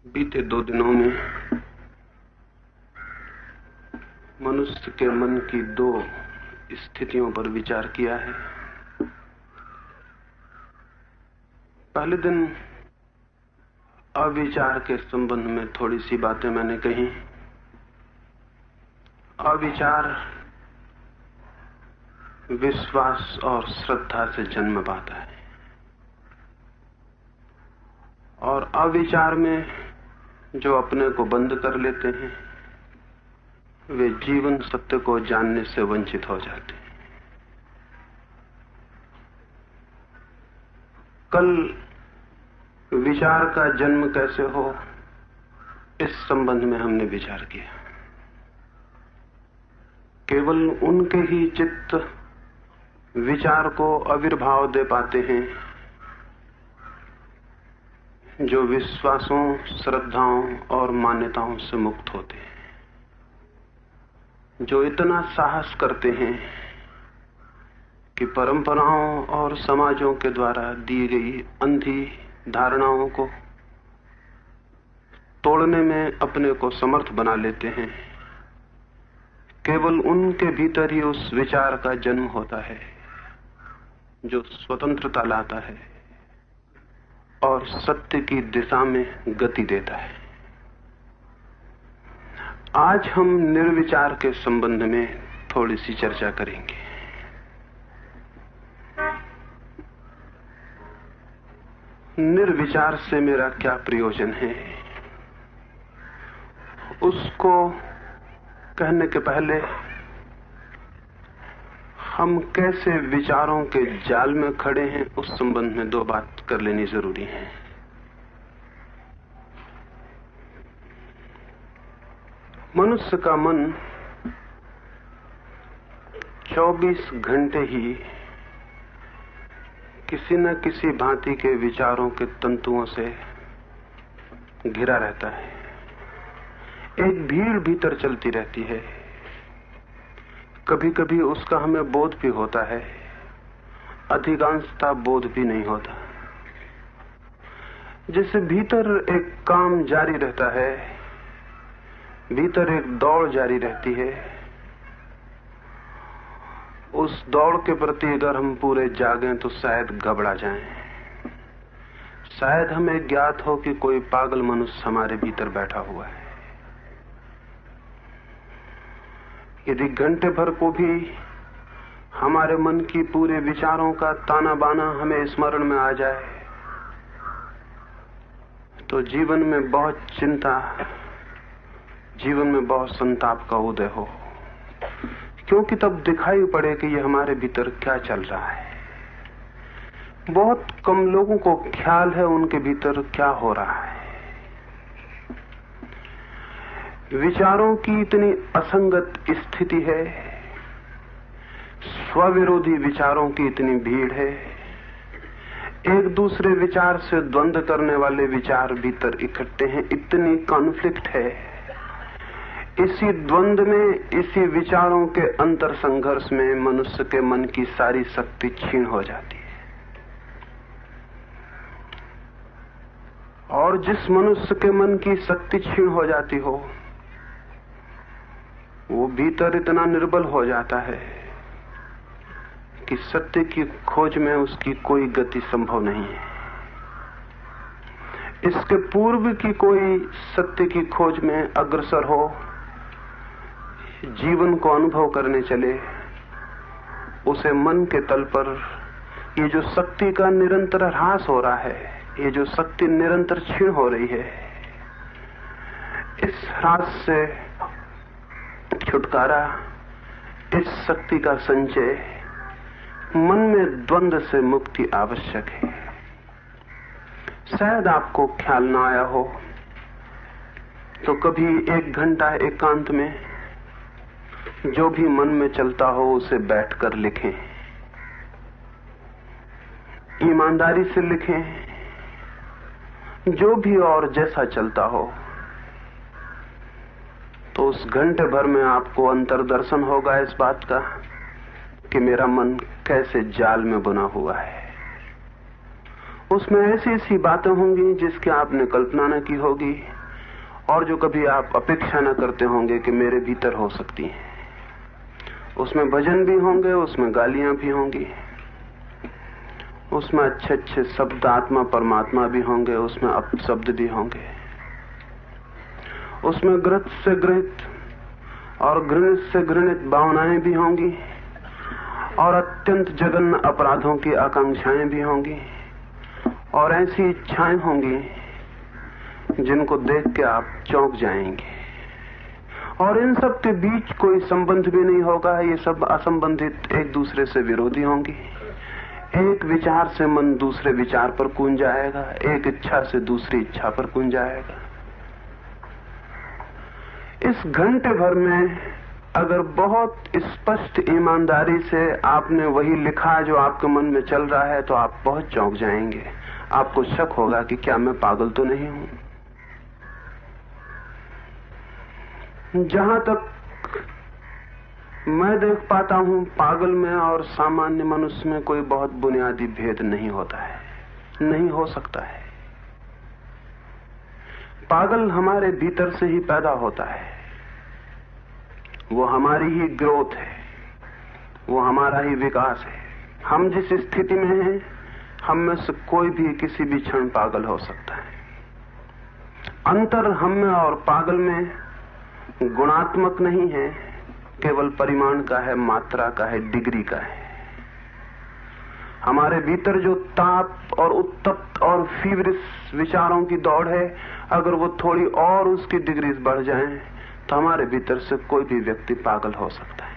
बीते 2 दिनों में मनुष्य के मन की 2 स्थितियों पर विचार किया है। पहले दिन अविचार के संबंध में थोड़ी सी बातें मैंने कही। अविचार विश्वास और श्रद्धा से जन्म पाता है, और अविचार में जो अपने को बंद कर लेते हैं वे जीवन सत्य को जानने से वंचित हो जाते हैं। कल विचार का जन्म कैसे हो, इस संबंध में हमने विचार किया। केवल उनके ही चित्त विचार को आविर्भाव दे पाते हैं जो विश्वासों, श्रद्धाओं और मान्यताओं से मुक्त होते हैं, जो इतना साहस करते हैं कि परंपराओं और समाजों के द्वारा दी गई अंधी धारणाओं को तोड़ने में अपने को समर्थ बना लेते हैं। केवल उनके भीतर ही उस विचार का जन्म होता है जो स्वतंत्रता लाता है और सत्य की दिशा में गति देता है। आज हम निर्विचार के संबंध में थोड़ी सी चर्चा करेंगे। निर्विचार से मेरा क्या प्रयोजन है, उसको कहने के पहले हम कैसे विचारों के जाल में खड़े हैं, उस संबंध में 2 बात कर लेनी जरूरी है। मनुष्य का मन 24 घंटे ही किसी न किसी भांति के विचारों के तंतुओं से घिरा रहता है। एक भीड़ भीतर चलती रहती है। कभी कभी उसका हमें बोध भी होता है, अधिकांशतः बोध भी नहीं होता। जैसे भीतर एक काम जारी रहता है, भीतर एक दौड़ जारी रहती है। उस दौड़ के प्रति अगर हम पूरे जागें तो शायद घबरा जाएं। शायद हमें ज्ञात हो कि कोई पागल मनुष्य हमारे भीतर बैठा हुआ है। यदि घंटे भर को भी हमारे मन की पूरे विचारों का ताना बाना हमें स्मरण में आ जाए तो जीवन में बहुत चिंता, जीवन में बहुत संताप का उदय हो, क्योंकि तब दिखाई पड़े कि ये हमारे भीतर क्या चल रहा है। बहुत कम लोगों को ख्याल है उनके भीतर क्या हो रहा है। विचारों की इतनी असंगत स्थिति है, स्वविरोधी विचारों की इतनी भीड़ है, एक दूसरे विचार से द्वंद्व करने वाले विचार भीतर इकट्ठे हैं, इतनी कॉन्फ्लिक्ट है। इसी द्वंद्व में, इसी विचारों के अंतर संघर्ष में मनुष्य के मन की सारी शक्ति क्षीण हो जाती है। और जिस मनुष्य के मन की शक्ति क्षीण हो जाती हो, वो भीतर इतना निर्बल हो जाता है कि सत्य की खोज में उसकी कोई गति संभव नहीं है। इसके पूर्व की कोई सत्य की खोज में अग्रसर हो, जीवन को अनुभव करने चले, उसे मन के तल पर ये जो शक्ति का निरंतर ह्रास हो रहा है, ये जो शक्ति निरंतर क्षीण हो रही है, इस ह्रास से छुटकारा, इस शक्ति का संचय, मन में द्वंद्व से मुक्ति आवश्यक है। शायद आपको ख्याल ना आया हो तो कभी 1 घंटा एकांत में जो भी मन में चलता हो उसे बैठकर लिखें, ईमानदारी से लिखें। जो भी और जैसा चलता हो, तो उस घंटे भर में आपको अंतर्दर्शन होगा इस बात का कि मेरा मन कैसे जाल में बुना हुआ है। उसमें ऐसी ऐसी बातें होंगी जिसकी आपने कल्पना न की होगी और जो कभी आप अपेक्षा न करते होंगे कि मेरे भीतर हो सकती हैं। उसमें भजन भी होंगे, उसमें गालियां भी होंगी, उसमें अच्छे अच्छे शब्द आत्मा परमात्मा भी होंगे, उसमें अपशब्द भी होंगे, उसमें घृत से घृत और घृणित से घृणित भावनाएं भी होंगी और अत्यंत जघन्य अपराधों की आकांक्षाएं भी होंगी और ऐसी इच्छाएं होंगी जिनको देख के आप चौंक जाएंगे। और इन सब के बीच कोई संबंध भी नहीं होगा, ये सब असंबंधित एक दूसरे से विरोधी होंगी। एक विचार से मन दूसरे विचार पर कूद जाएगा, एक इच्छा से दूसरी इच्छा पर कूद जाएगा। इस घंटे भर में अगर बहुत स्पष्ट ईमानदारी से आपने वही लिखा जो आपके मन में चल रहा है तो आप बहुत चौंक जाएंगे। आपको शक होगा कि क्या मैं पागल तो नहीं हूं। जहां तक मैं देख पाता हूं, पागल में और सामान्य मनुष्य में कोई बहुत बुनियादी भेद नहीं होता है, नहीं हो सकता है। पागल हमारे भीतर से ही पैदा होता है, वो हमारी ही ग्रोथ है, वो हमारा ही विकास है। हम जिस स्थिति में हैं, हम में से कोई भी किसी भी क्षण पागल हो सकता है। अंतर हम में और पागल में गुणात्मक नहीं है, केवल परिमाण का है, मात्रा का है, डिग्री का है। हमारे भीतर जो ताप और उत्तप्त और फीवरिश विचारों की दौड़ है, अगर वो थोड़ी और उसकी डिग्री बढ़ जाए तो हमारे भीतर से कोई भी व्यक्ति पागल हो सकता है।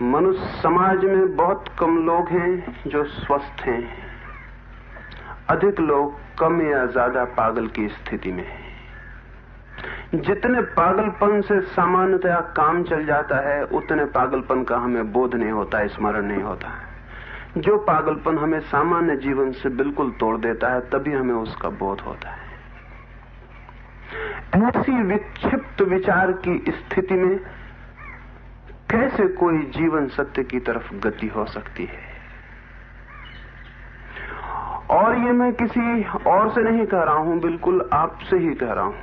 मनुष्य समाज में बहुत कम लोग हैं जो स्वस्थ हैं, अधिक लोग कम या ज्यादा पागल की स्थिति में हैं। जितने पागलपन से सामान्यतया काम चल जाता है, उतने पागलपन का हमें बोध नहीं होता, स्मरण नहीं होता है। जो पागलपन हमें सामान्य जीवन से बिल्कुल तोड़ देता है, तभी हमें उसका बोध होता है। ऐसी विक्षिप्त विचार की स्थिति में कैसे कोई जीवन सत्य की तरफ गति हो सकती है? और ये मैं किसी और से नहीं कह रहा हूं, बिल्कुल आपसे ही कह रहा हूं।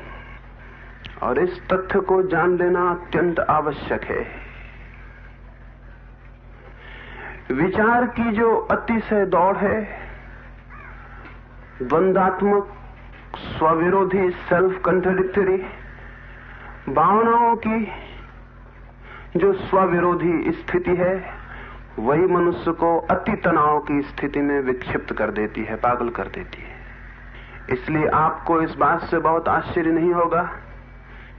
और इस तथ्य को जान लेना अत्यंत आवश्यक है। विचार की जो अतिशय दौड़ है, द्वंद्वात्मक, स्वविरोधी, सेल्फ कंट्राडिक्टरी भावनाओं की जो स्वविरोधी स्थिति है, वही मनुष्य को अति तनाव की स्थिति में विक्षिप्त कर देती है, पागल कर देती है। इसलिए आपको इस बात से बहुत आश्चर्य नहीं होगा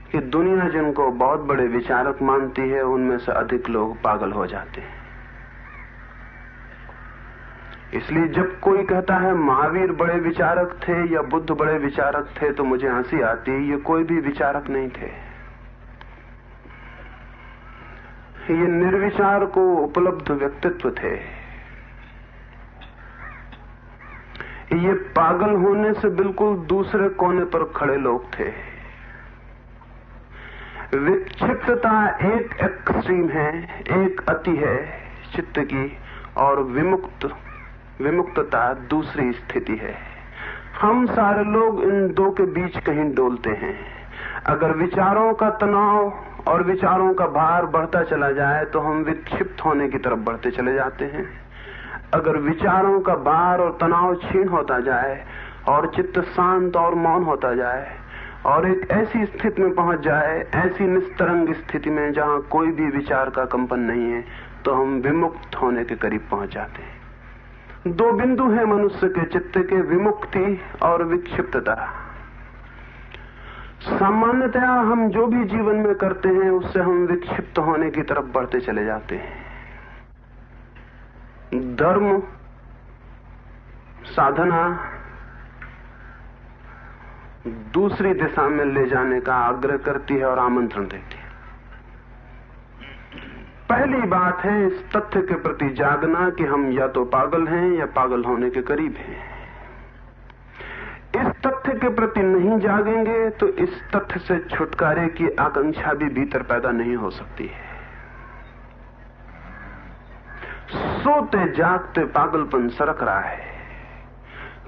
कि दुनिया जिनको बहुत बड़े विचारक मानती है, उनमें से अधिक लोग पागल हो जाते हैं। इसलिए जब कोई कहता है महावीर बड़े विचारक थे या बुद्ध बड़े विचारक थे, तो मुझे हंसी आती है। ये कोई भी विचारक नहीं थे, ये निर्विचार को उपलब्ध व्यक्तित्व थे। ये पागल होने से बिल्कुल दूसरे कोने पर खड़े लोग थे। विक्षिप्तता एक एक्सट्रीम है, एक अति है चित्त की, और विमुक्तता दूसरी स्थिति है। हम सारे लोग इन दो के बीच कहीं डोलते हैं। अगर विचारों का तनाव और विचारों का भार बढ़ता चला जाए तो हम विक्षिप्त होने की तरफ बढ़ते चले जाते हैं। अगर विचारों का भार और तनाव क्षीण होता जाए और चित्त शांत और मौन होता जाए और एक ऐसी स्थिति में पहुंच जाए, ऐसी निस्तरंग स्थिति में जहां कोई भी विचार का कंपन नहीं है, तो हम विमुक्त होने के करीब पहुंच जाते हैं। दो बिंदु हैं मनुष्य के चित्त के, विमुक्ति और विक्षिप्तता। सामान्यतया हम जो भी जीवन में करते हैं, उससे हम विक्षिप्त होने की तरफ बढ़ते चले जाते हैं। धर्म, साधना दूसरी दिशा में ले जाने का आग्रह करती है और आमंत्रण देती है। पहली बात है इस तथ्य के प्रति जागना कि हम या तो पागल हैं या पागल होने के करीब हैं। इस तथ्य के प्रति नहीं जागेंगे तो इस तथ्य से छुटकारे की आकांक्षा भी भीतर पैदा नहीं हो सकती है। सोते जागते पागलपन सरक रहा है।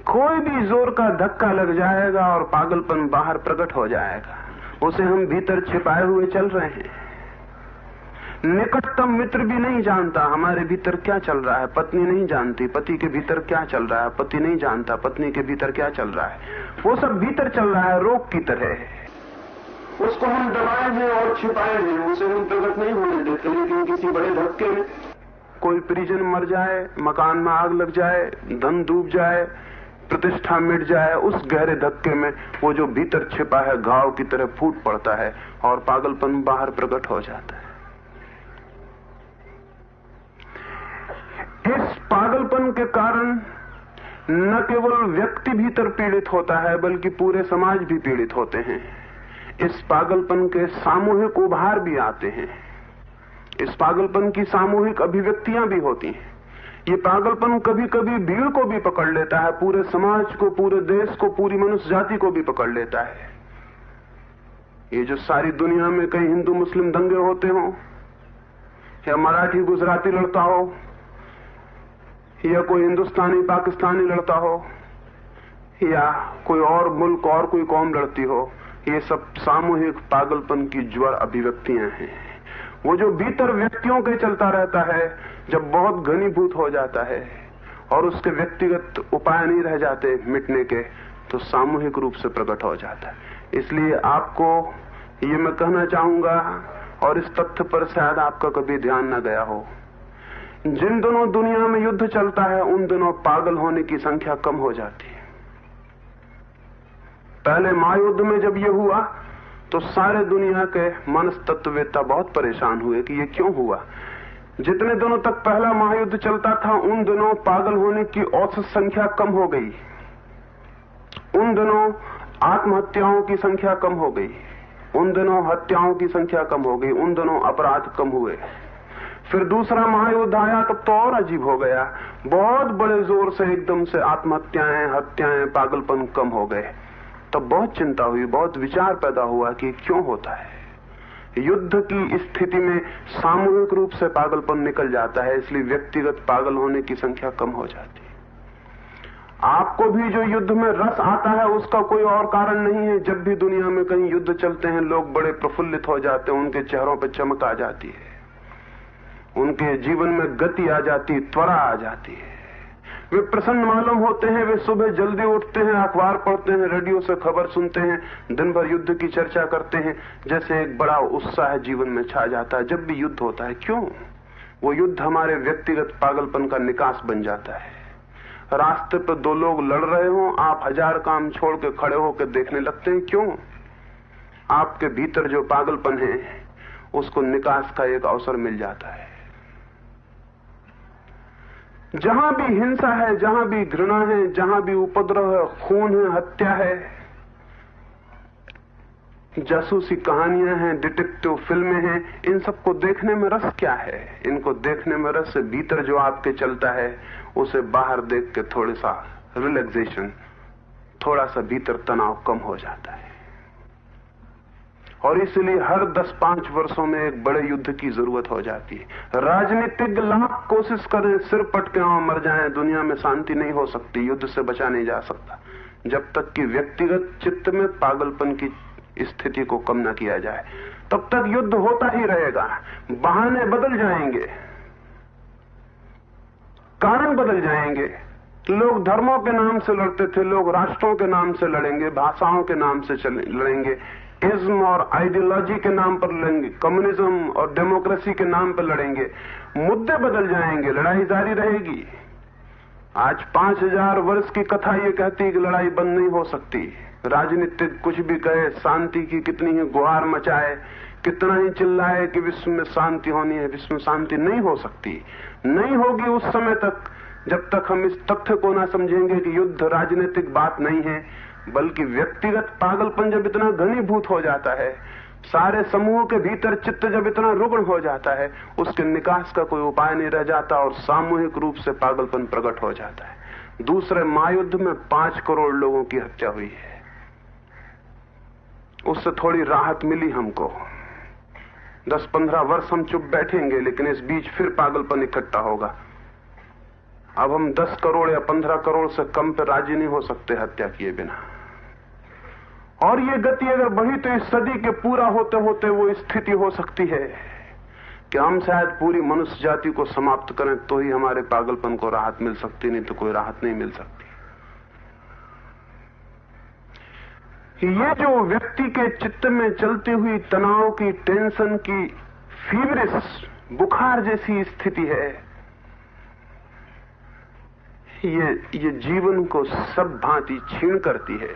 कोई भी जोर का धक्का लग जाएगा और पागलपन बाहर प्रकट हो जाएगा। उसे हम भीतर छिपाए हुए चल रहे हैं। निकटतम मित्र भी नहीं जानता हमारे भीतर क्या चल रहा है, पत्नी नहीं जानती पति के भीतर क्या चल रहा है, पति नहीं जानता पत्नी के भीतर क्या चल रहा है। वो सब भीतर चल रहा है रोग की तरह। उसको हम दबाए हैं और छिपाए हैं, उसे हम प्रकट नहीं होने देते। लेकिन किसी बड़े धक्के में कोई परिजन मर जाए, मकान में आग लग जाए, धन डूब जाए, प्रतिष्ठा मिट जाए, उस गहरे धक्के में वो जो भीतर छिपा है घाव की तरह फूट पड़ता है और पागलपन बाहर प्रकट हो जाता है। इस पागलपन के कारण न केवल व्यक्ति भीतर पीड़ित होता है बल्कि पूरे समाज भी पीड़ित होते हैं। इस पागलपन के सामूहिक उभार भी आते हैं। इस पागलपन की सामूहिक अभिव्यक्तियां भी होती हैं। ये पागलपन कभी कभी भीड़ को भी पकड़ लेता है, पूरे समाज को, पूरे देश को, पूरी मनुष्य जाति को भी पकड़ लेता है। ये जो सारी दुनिया में कई हिंदू मुस्लिम दंगे होते हो, या मराठी गुजराती लड़ता हो, या कोई हिंदुस्तानी पाकिस्तानी लड़ता हो, या कोई और मुल्क और कोई कौम लड़ती हो, ये सब सामूहिक पागलपन की ज्वर अभिव्यक्तियां हैं। वो जो भीतर व्यक्तियों के चलता रहता है, जब बहुत घनीभूत हो जाता है और उसके व्यक्तिगत उपाय नहीं रह जाते मिटने के, तो सामूहिक रूप से प्रकट हो जाता है। इसलिए आपको ये मैं कहना चाहूंगा, और इस तथ्य पर शायद आपका कभी ध्यान न गया हो, जिन दिनों दुनिया में युद्ध चलता है उन दिनों पागल होने की संख्या कम हो जाती है। पहले महायुद्ध में जब ये हुआ तो सारे दुनिया के मनस्तत्ववेत्ता बहुत परेशान हुए कि ये क्यों हुआ। जितने दिनों तक पहला महायुद्ध चलता था उन दिनों पागल होने की औसत संख्या कम हो गई, उन दिनों आत्महत्याओं की संख्या कम हो गई, उन दिनों हत्याओं की संख्या कम हो गई, उन दिनों अपराध कम हुए। फिर दूसरा महायुद्ध आया तब तो और अजीब हो गया, बहुत बड़े जोर से एकदम से आत्महत्याएं, हत्याएं, पागलपन कम हो गए। तब बहुत चिंता हुई, बहुत विचार पैदा हुआ कि क्यों होता है। युद्ध की स्थिति में सामूहिक रूप से पागलपन निकल जाता है, इसलिए व्यक्तिगत पागल होने की संख्या कम हो जाती है। आपको भी जो युद्ध में रस आता है उसका कोई और कारण नहीं है। जब भी दुनिया में कहीं युद्ध चलते हैं लोग बड़े प्रफुल्लित हो जाते हैं, उनके चेहरों पर चमक आ जाती है, उनके जीवन में गति आ जाती है, त्वरा आ जाती है, वे प्रसन्न मालूम होते हैं। वे सुबह जल्दी उठते हैं, अखबार पढ़ते हैं, रेडियो से खबर सुनते हैं, दिन भर युद्ध की चर्चा करते हैं, जैसे एक बड़ा उत्साह जीवन में छा जाता है जब भी युद्ध होता है। क्यों? वो युद्ध हमारे व्यक्तिगत पागलपन का निकास बन जाता है। रास्ते पर दो लोग लड़ रहे हो, आप 1000 काम छोड़ के खड़े होकर देखने लगते हैं। क्यों? आपके भीतर जो पागलपन है उसको निकास का एक अवसर मिल जाता है। जहां भी हिंसा है, जहां भी घृणा है, जहां भी उपद्रव है, खून है, हत्या है, जासूसी कहानियां हैं, डिटेक्टिव फिल्में हैं, इन सबको देखने में रस क्या है? इनको देखने में रस से भीतर जो आपके चलता है उसे बाहर देख के थोड़ा सा रिलैक्सेशन, थोड़ा सा भीतर तनाव कम हो जाता है। और इसलिए हर 10-5 वर्षों में एक बड़े युद्ध की जरूरत हो जाती है। राजनीतिक लाख कोशिश करें, सिर पटके और मर जाएं, दुनिया में शांति नहीं हो सकती, युद्ध से बचा नहीं जा सकता जब तक कि व्यक्तिगत चित्त में पागलपन की स्थिति को कम न किया जाए। तब तक युद्ध होता ही रहेगा, बहाने बदल जाएंगे, कारण बदल जाएंगे। लोग धर्मों के नाम से लड़ते थे, लोग राष्ट्रों के नाम से लड़ेंगे, भाषाओं के नाम से लड़ेंगे, इज्म और आइडियोलॉजी के नाम पर लड़ेंगे, कम्युनिज्म और डेमोक्रेसी के नाम पर लड़ेंगे। मुद्दे बदल जाएंगे, लड़ाई जारी रहेगी। आज 5000 वर्ष की कथा ये कहती है कि लड़ाई बंद नहीं हो सकती। राजनीतिक कुछ भी कहे, शांति की कितनी ही गुहार मचाए, कितना ही चिल्लाए कि विश्व में शांति होनी है, विश्व में शांति नहीं हो सकती, नहीं होगी उस समय तक जब तक हम इस तथ्य को ना समझेंगे कि युद्ध राजनीतिक बात नहीं है, बल्कि व्यक्तिगत पागलपन जब इतना घनीभूत हो जाता है, सारे समूह के भीतर चित्त जब इतना रुग्ण हो जाता है, उसके निकास का कोई उपाय नहीं रह जाता और सामूहिक रूप से पागलपन प्रकट हो जाता है। दूसरे महायुद्ध में 5 करोड़ लोगों की हत्या हुई है, उससे थोड़ी राहत मिली हमको। 10-15 वर्ष हम चुप बैठेंगे, लेकिन इस बीच फिर पागलपन इकट्ठा होगा। अब हम 10 करोड़ या 15 करोड़ से कम पे राजी नहीं हो सकते हत्या किए बिना। और ये गति अगर बढ़ी तो इस सदी के पूरा होते होते वो स्थिति हो सकती है कि हम शायद पूरी मनुष्य जाति को समाप्त करें तो ही हमारे पागलपन को राहत मिल सकती, नहीं तो कोई राहत नहीं मिल सकती। ये जो व्यक्ति के चित्त में चलती हुई तनाव की, टेंशन की, फीवरिश बुखार जैसी स्थिति है, ये जीवन को सब भांति छीण करती है,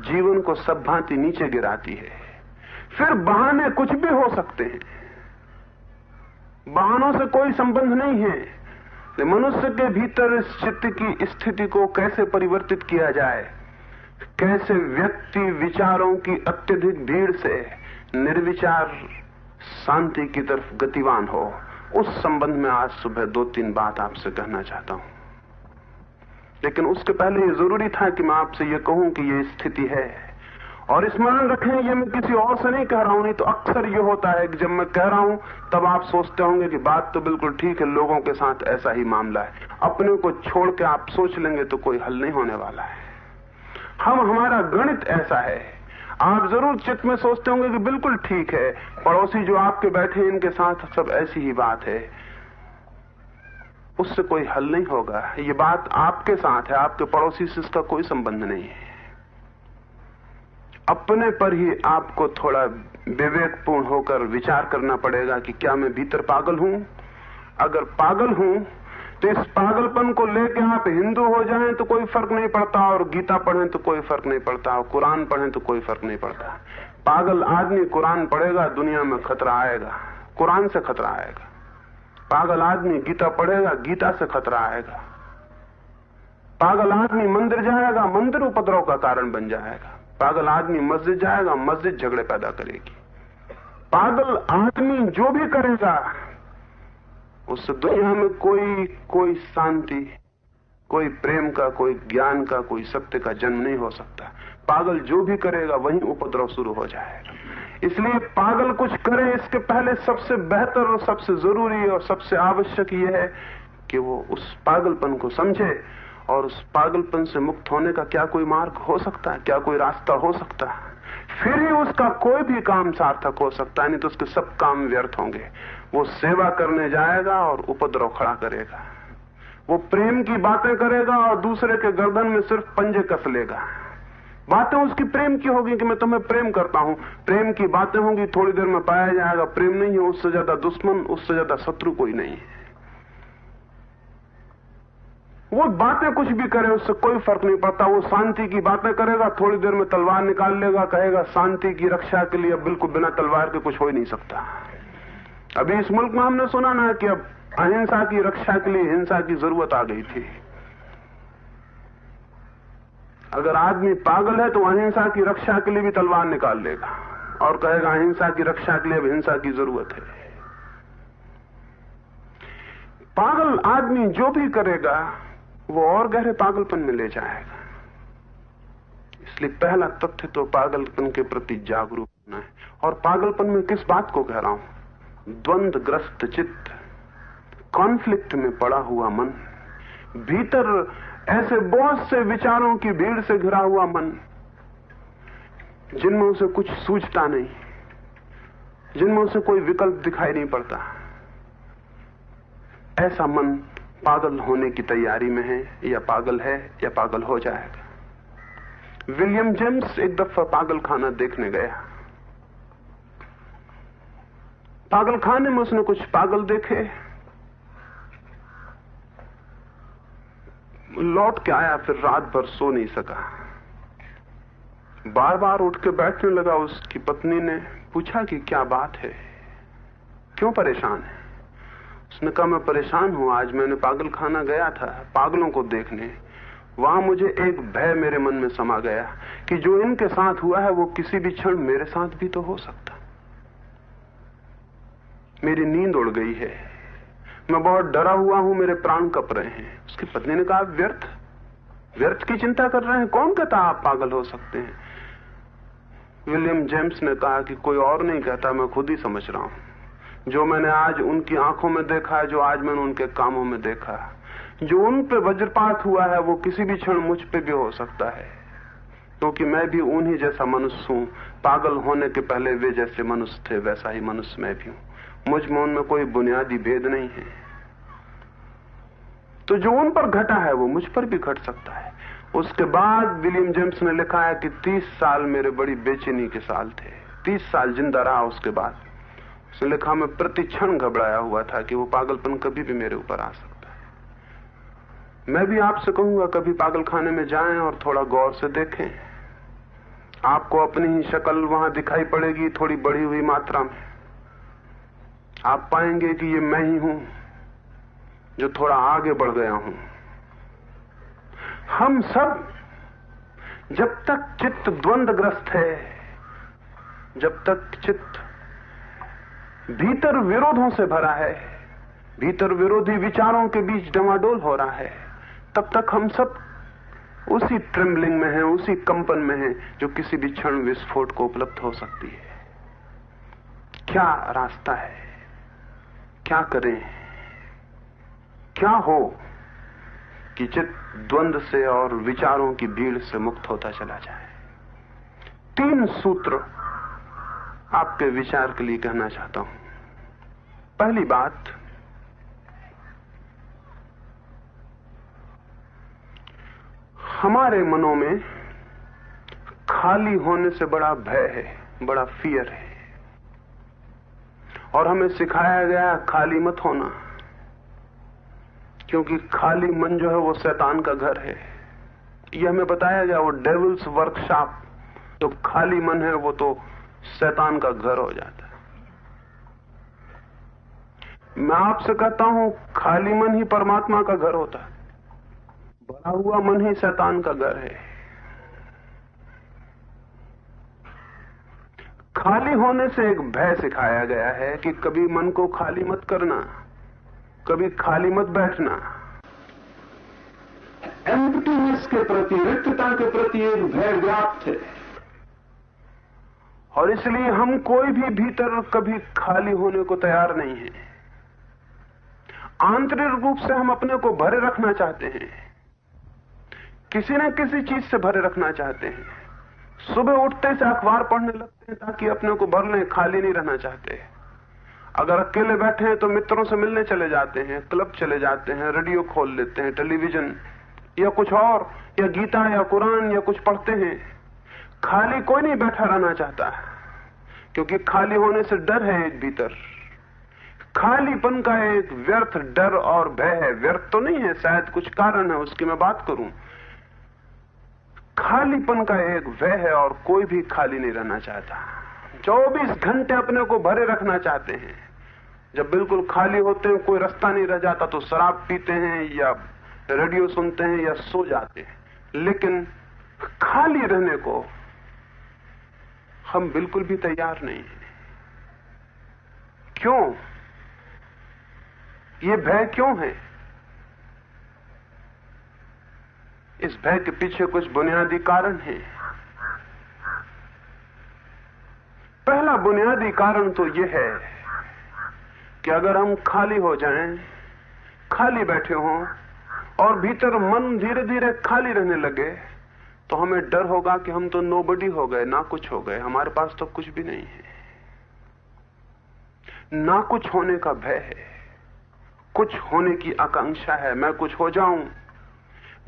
जीवन को सब भांति नीचे गिराती है। फिर बहाने कुछ भी हो सकते हैं, बहानों से कोई संबंध नहीं है। मनुष्य के भीतर इस चित्त की स्थिति को कैसे परिवर्तित किया जाए, कैसे व्यक्ति विचारों की अत्यधिक भीड़ से निर्विचार शांति की तरफ गतिवान हो, उस संबंध में आज सुबह 2-3 बात आपसे कहना चाहता हूं। लेकिन उसके पहले ये जरूरी था कि मैं आपसे ये कहूं कि ये स्थिति है। और स्मरण रखें, ये मैं किसी और से नहीं कह रहा हूं, नहीं तो अक्सर ये होता है कि जब मैं कह रहा हूं तब आप सोचते होंगे कि बात तो बिल्कुल ठीक है, लोगों के साथ ऐसा ही मामला है। अपने को छोड़ के आप सोच लेंगे तो कोई हल नहीं होने वाला है। हमारा गणित ऐसा है। आप जरूर चित्त में सोचते होंगे कि बिल्कुल ठीक है, पड़ोसी जो आपके बैठे हैं इनके साथ सब ऐसी ही बात है, उससे कोई हल नहीं होगा। ये बात आपके साथ है, आपके पड़ोसी से इसका कोई संबंध नहीं है। अपने पर ही आपको थोड़ा विवेकपूर्ण होकर विचार करना पड़ेगा कि क्या मैं भीतर पागल हूं। अगर पागल हूं तो इस पागलपन को लेकर आप हिंदू हो जाएं तो कोई फर्क नहीं पड़ता, और गीता पढ़ें तो कोई फर्क नहीं पड़ता, और कुरान पढ़ें तो कोई फर्क नहीं पड़ता। पागल आदमी कुरान पढ़ेगा, दुनिया में खतरा आएगा, कुरान से खतरा आएगा। पागल आदमी गीता पढ़ेगा, गीता से खतरा आएगा। पागल आदमी मंदिर जाएगा, मंदिर उपद्रव का कारण बन जाएगा। पागल आदमी मस्जिद जाएगा, मस्जिद झगड़े पैदा करेगी। पागल आदमी जो भी करेगा उससे दुनिया में कोई शांति, कोई प्रेम का, कोई ज्ञान का, कोई सत्य का जन्म नहीं हो सकता। पागल जो भी करेगा वहीं उपद्रव शुरू हो जाएगा। इसलिए पागल कुछ करे इसके पहले सबसे बेहतर और सबसे जरूरी और सबसे आवश्यक यह है कि वो उस पागलपन को समझे, और उस पागलपन से मुक्त होने का क्या कोई मार्ग हो सकता है, क्या कोई रास्ता हो सकता है। फिर ही उसका कोई भी काम सार्थक हो सकता है, नहीं तो उसके सब काम व्यर्थ होंगे। वो सेवा करने जाएगा और उपद्रव खड़ा करेगा। वो प्रेम की बातें करेगा और दूसरे के गर्दन में सिर्फ पंजे कस लेगा। बातें उसकी प्रेम की होगी कि मैं तुम्हें प्रेम करता हूं, प्रेम की बातें होंगी, थोड़ी देर में पाया जाएगा प्रेम नहीं है, उससे ज्यादा दुश्मन, उससे ज्यादा शत्रु कोई नहीं है। वो बातें कुछ भी करे उससे कोई फर्क नहीं पड़ता। वो शांति की बातें करेगा, थोड़ी देर में तलवार निकाल लेगा, कहेगा शांति की रक्षा के लिए अब बिल्कुल बिना तलवार के कुछ हो ही नहीं सकता। अभी इस मुल्क में हमने सुना ना कि अब अहिंसा की रक्षा के लिए हिंसा की जरूरत आ गई थी। अगर आदमी पागल है तो अहिंसा की रक्षा के लिए भी तलवार निकाल लेगा और कहेगा अहिंसा की रक्षा के लिए अब हिंसा की जरूरत है। पागल आदमी जो भी करेगा वो और गहरे पागलपन में ले जाएगा। इसलिए पहला तथ्य तो पागलपन के प्रति जागरूक होना है। और पागलपन में किस बात को कह रहा हूं? द्वंद्वग्रस्त चित्त, कॉन्फ्लिक्ट में पड़ा हुआ मन, भीतर ऐसे बहुत से विचारों की भीड़ से घिरा हुआ मन, जिनमें उसे कुछ सूझता नहीं, जिनमें उसे कोई विकल्प दिखाई नहीं पड़ता। ऐसा मन पागल होने की तैयारी में है, या पागल हो जाएगा। विलियम जेम्स एक दफा पागल खाना देखने गया। पागल खाने में उसने कुछ पागल देखे, लौट के आया, फिर रात भर सो नहीं सका, बार बार उठ के बैठने लगा। उसकी पत्नी ने पूछा कि क्या बात है, क्यों परेशान है? उसने कहा मैं परेशान हूं, आज मैंने पागल खाना गया था पागलों को देखने, वहां मुझे एक भय मेरे मन में समा गया कि जो इनके साथ हुआ है वो किसी भी क्षण मेरे साथ भी तो हो सकता। मेरी नींद उड़ गई है, मैं बहुत डरा हुआ हूं, मेरे प्राण कप रहे हैं। उसकी पत्नी ने कहा व्यर्थ की चिंता कर रहे हैं, कौन कहता आप पागल हो सकते हैं? विलियम जेम्स ने कहा कि कोई और नहीं कहता, मैं खुद ही समझ रहा हूं। जो मैंने आज उनकी आंखों में देखा है, जो आज मैंने उनके कामों में देखा, जो उन पे वज्रपात हुआ है वो किसी भी क्षण मुझ पे भी हो सकता है, क्योंकि मैं भी उन्हीं जैसा मनुष्य हूं। पागल होने के पहले वे जैसे मनुष्य थे, वैसा ही मनुष्य मैं भी हूं। मुझ में उनमें कोई बुनियादी भेद नहीं है। तो जो उन पर घटा है वो मुझ पर भी घट सकता है। उसके बाद विलियम जेम्स ने लिखा है कि 30 साल मेरे बड़ी बेचैनी के साल थे। 30 साल जिंदा रहा उसके बाद। उसने लिखा, मैं प्रति क्षण घबराया हुआ था कि वो पागलपन कभी भी मेरे ऊपर आ सकता है। मैं भी आपसे कहूंगा, कभी पागल खाने में जाएं और थोड़ा गौर से देखें। आपको अपनी ही शक्ल वहां दिखाई पड़ेगी, थोड़ी बढ़ी हुई मात्रा में। आप पाएंगे कि ये मैं ही हूं जो थोड़ा आगे बढ़ गया हूं। हम सब जब तक चित्त द्वंद्वग्रस्त है, जब तक चित्त भीतर विरोधों से भरा है, भीतर विरोधी विचारों के बीच डमाडोल हो रहा है, तब तक हम सब उसी ट्रेम्बलिंग में हैं, उसी कंपन में हैं जो किसी भी क्षण विस्फोट को उपलब्ध हो सकती है। क्या रास्ता है? क्या करें? क्या हो कि चित्त द्वंद्व से और विचारों की भीड़ से मुक्त होता चला जाए? 3 सूत्र आपके विचार के लिए कहना चाहता हूं। पहली बात, हमारे मनों में खाली होने से बड़ा भय है, बड़ा फियर है, और हमें सिखाया गया खाली मत होना, क्योंकि खाली मन जो है वो शैतान का घर है। यह हमें बताया गया, वो डेविल्स वर्कशॉप। तो खाली मन है वो तो शैतान का घर हो जाता है। मैं आपसे कहता हूं, खाली मन ही परमात्मा का घर होता है, भरा हुआ मन ही शैतान का घर है। खाली होने से एक भय सिखाया गया है कि कभी मन को खाली मत करना, कभी खाली मत बैठना। एम्प्टीनेस के प्रति, रिक्तता के प्रति एक भय व्याप्त है, और इसलिए हम कोई भी भीतर कभी खाली होने को तैयार नहीं है। आंतरिक रूप से हम अपने को भरे रखना चाहते हैं, किसी न किसी चीज से भरे रखना चाहते हैं। सुबह उठते से अखबार पढ़ने लगते हैं ताकि अपने को भर लें, खाली नहीं रहना चाहते। अगर अकेले बैठे हैं तो मित्रों से मिलने चले जाते हैं, क्लब चले जाते हैं, रेडियो खोल लेते हैं, टेलीविजन या कुछ और, या गीता या कुरान या कुछ पढ़ते हैं। खाली कोई नहीं बैठा रहना चाहता, क्योंकि खाली होने से डर है एक भीतर। खालीपन का एक व्यर्थ डर और भय है। व्यर्थ तो नहीं है, शायद कुछ कारण है, उसकी मैं बात करूं। खालीपन का एक भय है, और कोई भी खाली नहीं रहना चाहता। 24 घंटे अपने को भरे रखना चाहते हैं। जब बिल्कुल खाली होते हैं, कोई रास्ता नहीं रह जाता, तो शराब पीते हैं या रेडियो सुनते हैं या सो जाते हैं। लेकिन खाली रहने को हम बिल्कुल भी तैयार नहीं हैं। क्यों? ये भय क्यों है? इस भय के पीछे कुछ बुनियादी कारण है। पहला बुनियादी कारण तो यह है कि अगर हम खाली हो जाएं, खाली बैठे हों और भीतर मन धीरे धीरे खाली रहने लगे, तो हमें डर होगा कि हम तो नोबडी हो गए, ना कुछ हो गए, हमारे पास तो कुछ भी नहीं है। ना कुछ होने का भय है, कुछ होने की आकांक्षा है। मैं कुछ हो जाऊं,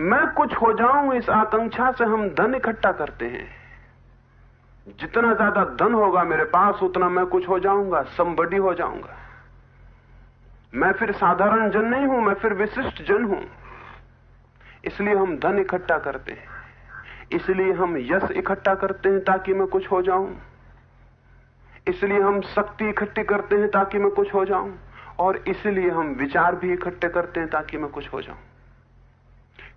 मैं कुछ हो जाऊं, इस आकांक्षा से हम धन इकट्ठा करते हैं। जितना ज्यादा धन होगा मेरे पास, उतना मैं कुछ हो जाऊंगा, समबडी हो जाऊंगा। मैं फिर साधारण जन नहीं हूं, मैं फिर विशिष्ट जन हूं। इसलिए हम धन इकट्ठा करते हैं, इसलिए हम यश इकट्ठा करते हैं ताकि मैं कुछ हो जाऊं, इसलिए हम शक्ति इकट्ठी करते हैं ताकि मैं कुछ हो जाऊं, और इसलिए हम विचार भी इकट्ठे करते हैं ताकि मैं कुछ हो जाऊं।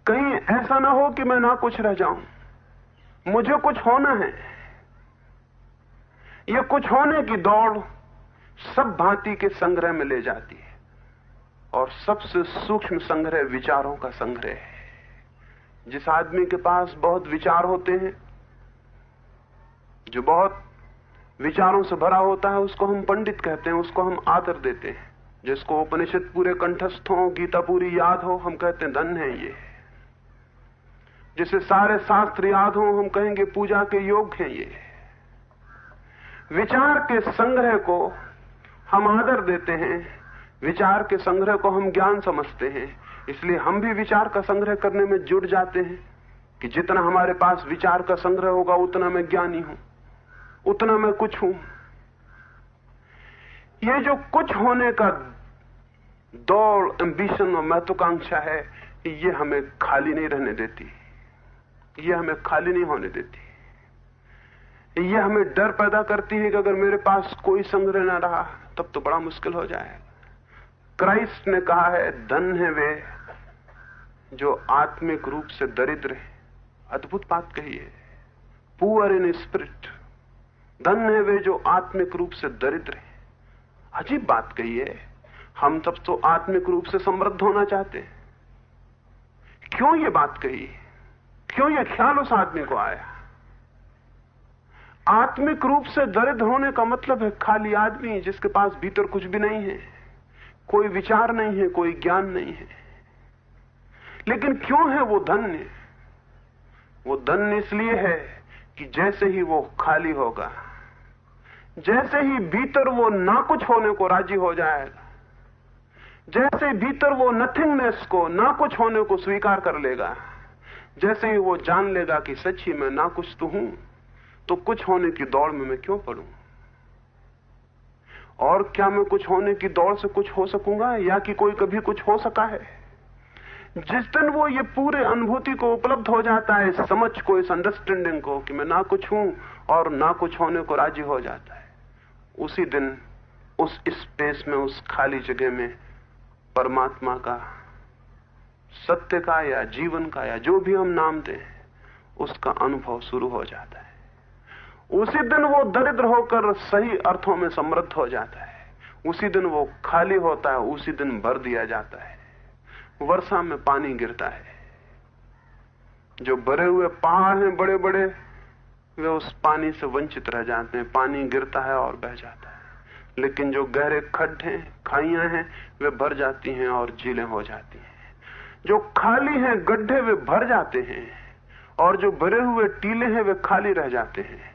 कहीं ऐसा ना हो कि मैं ना कुछ रह जाऊं। मुझे कुछ होना है। यह कुछ होने की दौड़ सब भांति के संग्रह में ले जाती है, और सबसे सूक्ष्म संग्रह विचारों का संग्रह है। जिस आदमी के पास बहुत विचार होते हैं, जो बहुत विचारों से भरा होता है, उसको हम पंडित कहते हैं, उसको हम आदर देते हैं। जिसको उपनिषद पूरे कंठस्थ हो, गीता पूरी याद हो, हम कहते हैं धन है ये। जिसे सारे शास्त्र याद हो, हम कहेंगे पूजा के योग्य हैं ये। विचार के संग्रह को हम आदर देते हैं, विचार के संग्रह को हम ज्ञान समझते हैं, इसलिए हम भी विचार का संग्रह करने में जुट जाते हैं कि जितना हमारे पास विचार का संग्रह होगा उतना मैं ज्ञानी हूं, उतना मैं कुछ हूं। ये जो कुछ होने का दौड़, एम्बिशन और महत्वाकांक्षा है, ये हमें खाली नहीं रहने देती, ये हमें खाली नहीं होने देती। ये हमें डर पैदा करती है कि अगर मेरे पास कोई संग्रह ना रहा तब तो बड़ा मुश्किल हो जाएगा। क्राइस्ट ने कहा है, धन है वे जो आत्मिक रूप से दरिद्र है। अद्भुत बात कही है, पुअर इन स्पिरिट। धन है वे जो आत्मिक रूप से दरिद्र है। अजीब बात कही है। हम सब तो आत्मिक रूप से समृद्ध होना चाहते हैं। क्यों ये बात कही? क्यों ये ख्याल उस आदमी को आया? आत्मिक रूप से दरिद्र होने का मतलब है खाली आदमी जिसके पास भीतर कुछ भी नहीं है, कोई विचार नहीं है, कोई ज्ञान नहीं है। लेकिन क्यों है वो धन्य? वो धन्य इसलिए है कि जैसे ही वो खाली होगा, जैसे ही भीतर वो ना कुछ होने को राजी हो जाएगा, जैसे भीतर वो नथिंगनेस को, ना कुछ होने को स्वीकार कर लेगा, जैसे ही वो जान लेगा कि सच ही मैं ना कुछ तो हूं, तो कुछ होने की दौड़ में मैं क्यों पड़ूं? और क्या मैं कुछ होने की दौड़ से कुछ हो सकूंगा, या कि कोई कभी कुछ हो सका है? जिस दिन वो ये पूरे अनुभूति को उपलब्ध हो जाता है, इस समझ को, इस अंडरस्टैंडिंग को कि मैं ना कुछ हूं और ना कुछ होने को राजी हो जाता है, उसी दिन उस स्पेस में, उस खाली जगह में परमात्मा का, सत्य का या जीवन का या जो भी हम नाम दें, उसका अनुभव शुरू हो जाता है। उसी दिन वो दरिद्र होकर सही अर्थों में समृद्ध हो जाता है। उसी दिन वो खाली होता है, उसी दिन भर दिया जाता है। वर्षा में पानी गिरता है, जो भरे हुए पहाड़ हैं बड़े बड़े, वे उस पानी से वंचित रह जाते हैं। पानी गिरता है और बह जाता है, लेकिन जो गहरे खड्डे, खाइयां हैं, वे भर जाती हैं और झीलें हो जाती हैं। जो खाली हैं गड्ढे, वे भर जाते हैं, और जो भरे हुए टीले हैं वे खाली रह जाते हैं।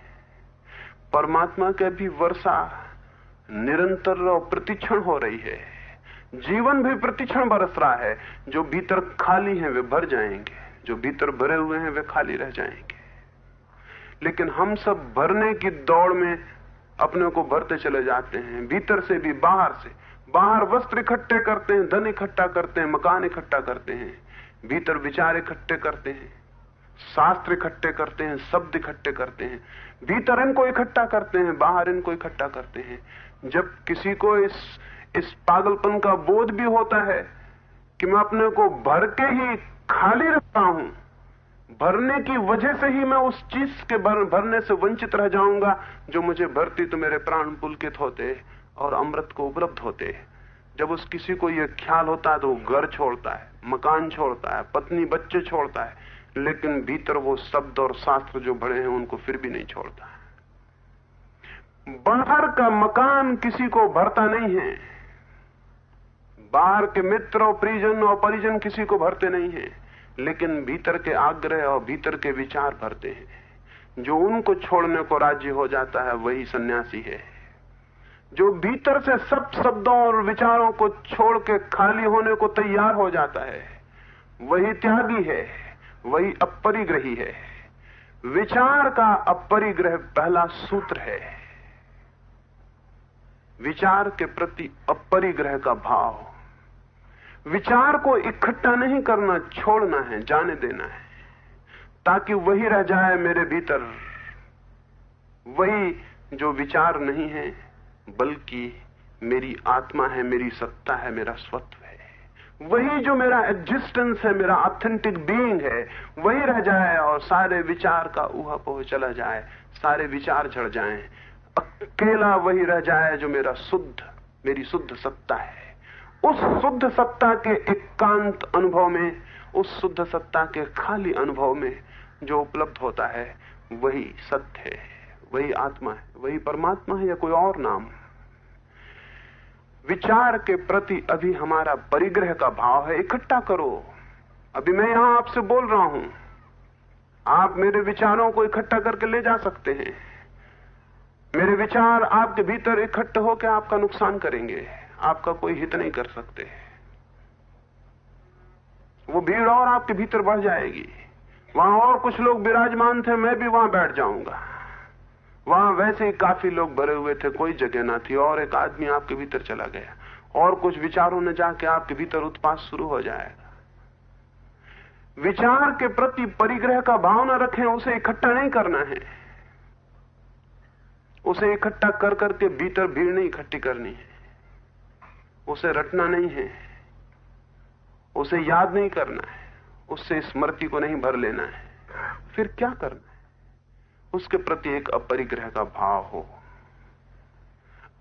परमात्मा के भी वर्षा निरंतर और प्रतिक्षण हो रही है। जीवन भी प्रतिक्षण बरस रहा है। जो भीतर खाली हैं वे भर जाएंगे, जो भीतर भरे हुए हैं वे खाली रह जाएंगे। लेकिन हम सब भरने की दौड़ में अपने को भरते चले जाते हैं, भीतर से भी बाहर से। बाहर वस्त्र इकट्ठे करते हैं, धन इकट्ठा करते हैं, मकान इकट्ठा करते हैं, भीतर विचार इकट्ठे करते हैं, शास्त्र इकट्ठे करते हैं, शब्द इकट्ठे करते हैं। भीतर इनको इकट्ठा करते हैं, बाहर इनको इकट्ठा करते हैं। जब किसी को इस पागलपन का बोध भी होता है कि मैं अपने को भर के ही खाली रखता हूं, भरने की वजह से ही मैं उस चीज के भरने से वंचित रह जाऊंगा जो मुझे भरती तो मेरे प्राण पुलकित होते और अमृत को उपलब्ध होते। जब उस किसी को यह ख्याल होता है तो वो घर छोड़ता है, मकान छोड़ता है, पत्नी बच्चे छोड़ता है, लेकिन भीतर वो शब्द और शास्त्र जो भरे हैं उनको फिर भी नहीं छोड़ता। बाहर का मकान किसी को भरता नहीं है, बाहर के मित्र और परिजन किसी को भरते नहीं हैं, लेकिन भीतर के आग्रह और भीतर के विचार भरते हैं। जो उनको छोड़ने को राजी हो जाता है वही सन्यासी है। जो भीतर से सब शब्दों और विचारों को छोड़ के खाली होने को तैयार हो जाता है वही त्यागी है, वही अपरिग्रही है। विचार का अपरिग्रह पहला सूत्र है। विचार के प्रति अपरिग्रह का भाव। विचार को इकट्ठा नहीं करना, छोड़ना है, जाने देना है, ताकि वही रह जाए मेरे भीतर, वही जो विचार नहीं है बल्कि मेरी आत्मा है, मेरी सत्ता है, मेरा स्वत्व है। वही जो मेरा एग्जिस्टेंस है, मेरा ऑथेंटिक बीइंग है, वही रह जाए और सारे विचार का ऊहापोह चला जाए, सारे विचार झड़ जाएं। अकेला वही रह जाए जो मेरी शुद्ध सत्ता है। उस शुद्ध सत्ता के एकांत अनुभव में, उस शुद्ध सत्ता के खाली अनुभव में जो उपलब्ध होता है वही सत्य है, वही आत्मा है, वही परमात्मा है या कोई और नाम। विचार के प्रति अभी हमारा परिग्रह का भाव है, इकट्ठा करो। अभी मैं यहां आपसे बोल रहा हूं, आप मेरे विचारों को इकट्ठा करके ले जा सकते हैं। मेरे विचार आपके भीतर इकट्ठे होकर आपका नुकसान करेंगे, आपका कोई हित नहीं कर सकते। वो भीड़ और आपके भीतर बढ़ जाएगी। वहां और कुछ लोग विराजमान थे, मैं भी वहां बैठ जाऊंगा। वहां वैसे ही काफी लोग भरे हुए थे, कोई जगह ना थी, और एक आदमी आपके भीतर चला गया, और कुछ विचारों ने जाके आपके भीतर उत्पात शुरू हो जाएगा। विचार के प्रति परिग्रह का भाव न रखें, उसे इकट्ठा नहीं करना है। उसे इकट्ठा कर करके भीतर भीड़ नहीं इकट्ठी करनी है, उसे रटना नहीं है, उसे याद नहीं करना है, उससे स्मृति को नहीं भर लेना है। फिर क्या करना है? उसके प्रति एक अपरिग्रह का भाव हो।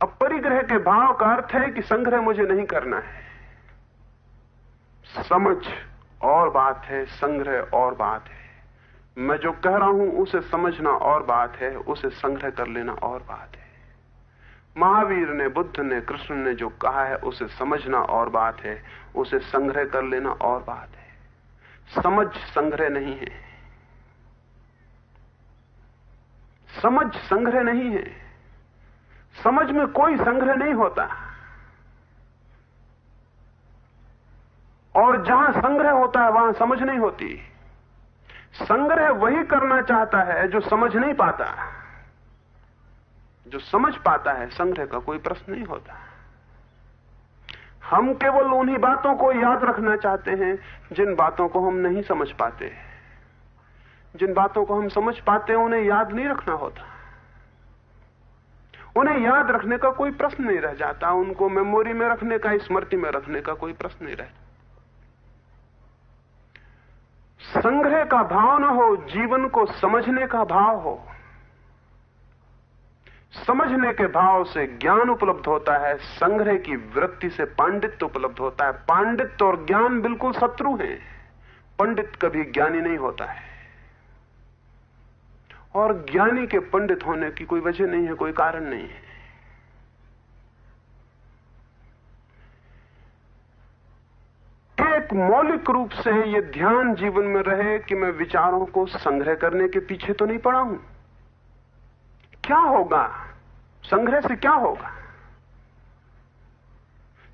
अपरिग्रह के भाव का अर्थ है कि संग्रह मुझे नहीं करना है। समझ और बात है, संग्रह और बात है। मैं जो कह रहा हूं उसे समझना और बात है, उसे संग्रह कर लेना और बात है। महावीर ने, बुद्ध ने, कृष्ण ने जो कहा है उसे समझना और बात है, उसे संग्रह कर लेना और बात है। समझ संग्रह नहीं है, समझ संग्रह नहीं है। समझ में कोई संग्रह नहीं होता, और जहां संग्रह होता है वहां समझ नहीं होती। संग्रह वही करना चाहता है जो समझ नहीं पाता। जो समझ पाता है, संग्रह का कोई प्रश्न नहीं होता। हम केवल उन्हीं बातों को याद रखना चाहते हैं जिन बातों को हम नहीं समझ पाते। जिन बातों को हम समझ पाते हैं उन्हें याद नहीं रखना होता। उन्हें याद रखने का कोई प्रश्न नहीं रह जाता, उनको मेमोरी में रखने का, स्मृति में रखने का कोई प्रश्न नहीं रहता। संग्रह का भाव न हो, जीवन को समझने का भाव हो। समझने के भाव से ज्ञान उपलब्ध होता है, संग्रह की वृत्ति से पांडित्य उपलब्ध होता है। पांडित्य और ज्ञान बिल्कुल शत्रु हैं। पंडित कभी ज्ञानी नहीं होता है, और ज्ञानी के पंडित होने की कोई वजह नहीं है, कोई कारण नहीं है। एक मौलिक रूप से यह ध्यान जीवन में रहे कि मैं विचारों को संग्रह करने के पीछे तो नहीं पड़ा हूं। क्या होगा संग्रह से? क्या होगा?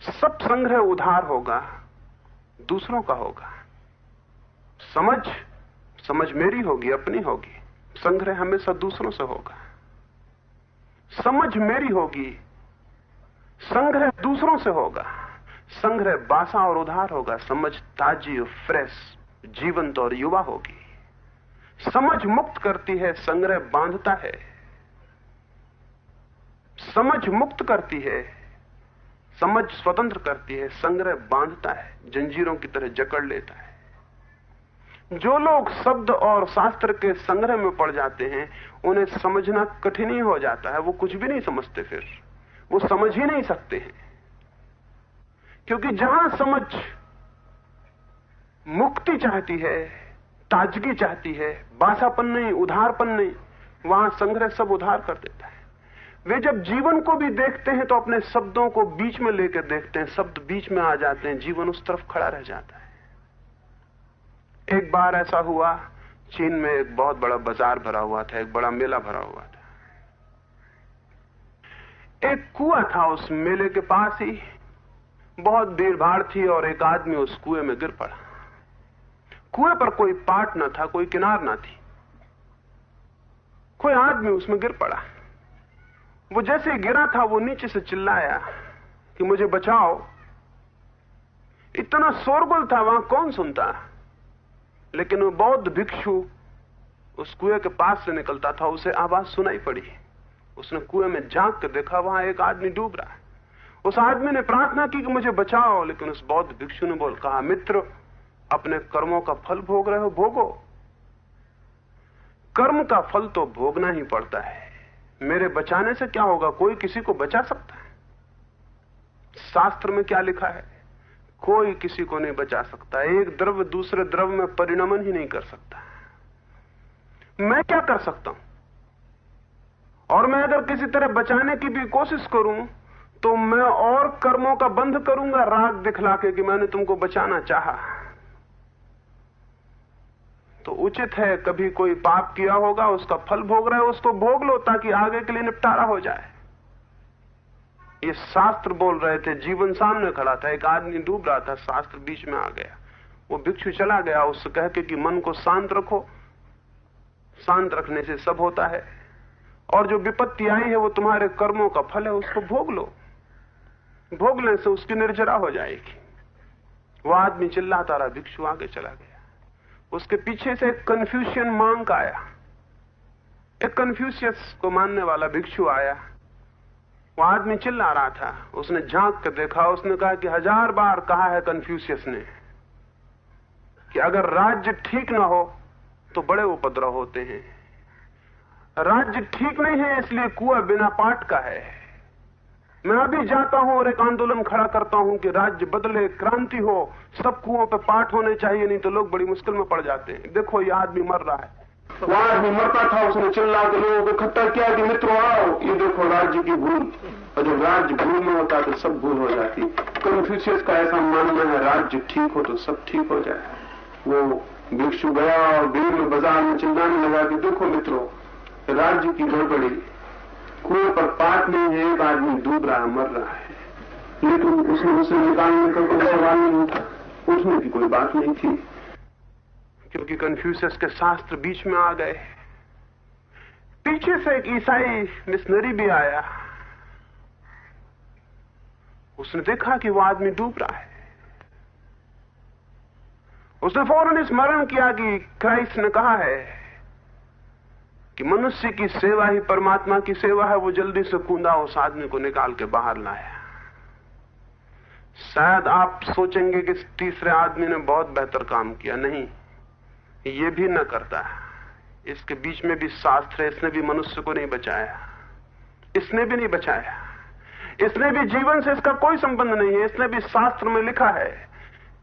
सब संग्रह उधार होगा, दूसरों का होगा। समझ मेरी होगी, अपनी होगी। संग्रह हमेशा दूसरों से होगा। समझ मेरी होगी, संग्रह दूसरों से होगा। संग्रह बासा और उधार होगा, समझ ताजी और फ्रेश, जीवंत और युवा होगी। समझ मुक्त करती है, संग्रह बांधता है। समझ मुक्त करती है, समझ स्वतंत्र करती है, संग्रह बांधता है, जंजीरों की तरह जकड़ लेता है। जो लोग शब्द और शास्त्र के संग्रह में पड़ जाते हैं, उन्हें समझना कठिन ही हो जाता है। वो कुछ भी नहीं समझते, फिर वो समझ ही नहीं सकते हैं। क्योंकि जहां समझ मुक्ति चाहती है, ताजगी चाहती है, बासापन नहीं, उधारपन नहीं, वहां संग्रह सब उधार कर देता है। वे जब जीवन को भी देखते हैं तो अपने शब्दों को बीच में लेकर देखते हैं, शब्द बीच में आ जाते हैं, जीवन उस तरफ खड़ा रह जाता है। एक बार ऐसा हुआ, चीन में एक बहुत बड़ा बाजार भरा हुआ था, एक बड़ा मेला भरा हुआ था। एक कुआं था, उस मेले के पास ही बहुत भीड़ भाड़ थी, और एक आदमी उस कुएं में गिर पड़ा। कुएं पर कोई पाट न था, कोई किनार न थी, कोई आदमी उसमें गिर पड़ा। वो जैसे गिरा था, वो नीचे से चिल्लाया कि मुझे बचाओ। इतना शोरगुल था, वहां कौन सुनता। लेकिन वो बौद्ध भिक्षु उस कुएं के पास से निकलता था, उसे आवाज सुनाई पड़ी। उसने कुएं में झांक कर देखा, वहां एक आदमी डूब रहा है। उस आदमी ने प्रार्थना की कि मुझे बचाओ, लेकिन उस बौद्ध भिक्षु ने कहा, मित्र, अपने कर्मों का फल भोग रहे हो, भोगो। कर्म का फल तो भोगना ही पड़ता है। मेरे बचाने से क्या होगा? कोई किसी को बचा सकता है? शास्त्र में क्या लिखा है? कोई किसी को नहीं बचा सकता। एक द्रव्य दूसरे द्रव्य में परिणमन ही नहीं कर सकता। मैं क्या कर सकता हूं? और मैं अगर किसी तरह बचाने की भी कोशिश करूं तो मैं और कर्मों का बंध करूंगा राग दिखला के कि मैंने तुमको बचाना चाहा। तो उचित है, कभी कोई पाप किया होगा, उसका फल भोग रहा है, उसको भोग लो ताकि आगे के लिए निपटारा हो जाए। ये शास्त्र बोल रहे थे, जीवन सामने खड़ा था, एक आदमी डूब रहा था, शास्त्र बीच में आ गया। वो भिक्षु चला गया उससे कह के कि मन को शांत रखो, शांत रखने से सब होता है, और जो विपत्ति आई है वो तुम्हारे कर्मों का फल है, उसको भोग लो, भोगने से उसकी निर्जरा हो जाएगी। वो आदमी चिल्लाता रहा, भिक्षु आगे चला गया। उसके पीछे से एक कन्फ्यूशियन मांग आया, एक कन्फ्यूशियस को मानने वाला भिक्षु आया। वो आदमी चिल्ला रहा था, उसने झांक कर देखा, उसने कहा कि 1000 बार कहा है कन्फ्यूशियस ने कि अगर राज्य ठीक ना हो तो बड़े उपद्रव होते हैं। राज्य ठीक नहीं है इसलिए कुआं बिना पाट का है। मैं अभी जाता हूं और एक आंदोलन खड़ा करता हूं कि राज्य बदले, क्रांति हो, सब कुओं पे पाट होने चाहिए, नहीं तो लोग बड़ी मुश्किल में पड़ जाते हैं। देखो ये आदमी मर रहा है। वो आदमी मरता था, उसने चिल्ला के लोगों को इकट्ठा किया कि मित्रों आओ, ये देखो राज्य की भूल। और जब राज्य भूल में होता है तो सब भूल हो जाती। कन्फ्यूशियस का ऐसा मानना है राज्य ठीक हो तो सब ठीक हो जाए। वो भिक्षु गया और भीड़ में बाजार में चिल्लाने लगा कि देखो मित्रों, राज्य की गड़बड़ी, कुएं पर पाट नहीं है, एक आदमी डूब रहा है, मर रहा है। लेकिन उसने उसे निकालने का कोई सवाल नहीं था, उठने की कोई बात नहीं थी, क्योंकि कन्फ्यूशियस के शास्त्र बीच में आ गए। पीछे से एक ईसाई मिशनरी भी आया, उसने देखा कि वो आदमी डूब रहा है। उसने फौरन स्मरण किया कि क्राइस्ट ने कहा है कि मनुष्य की सेवा ही परमात्मा की सेवा है। वो जल्दी से कूदा उस आदमी को निकाल के बाहर लाया। शायद आप सोचेंगे कि तीसरे आदमी ने बहुत बेहतर काम किया। नहीं, ये भी न करता, इसके बीच में भी शास्त्र है, इसने भी मनुष्य को नहीं बचाया, इसने भी नहीं बचाया, इसने भी जीवन से इसका कोई संबंध नहीं है। इसने भी शास्त्र में लिखा है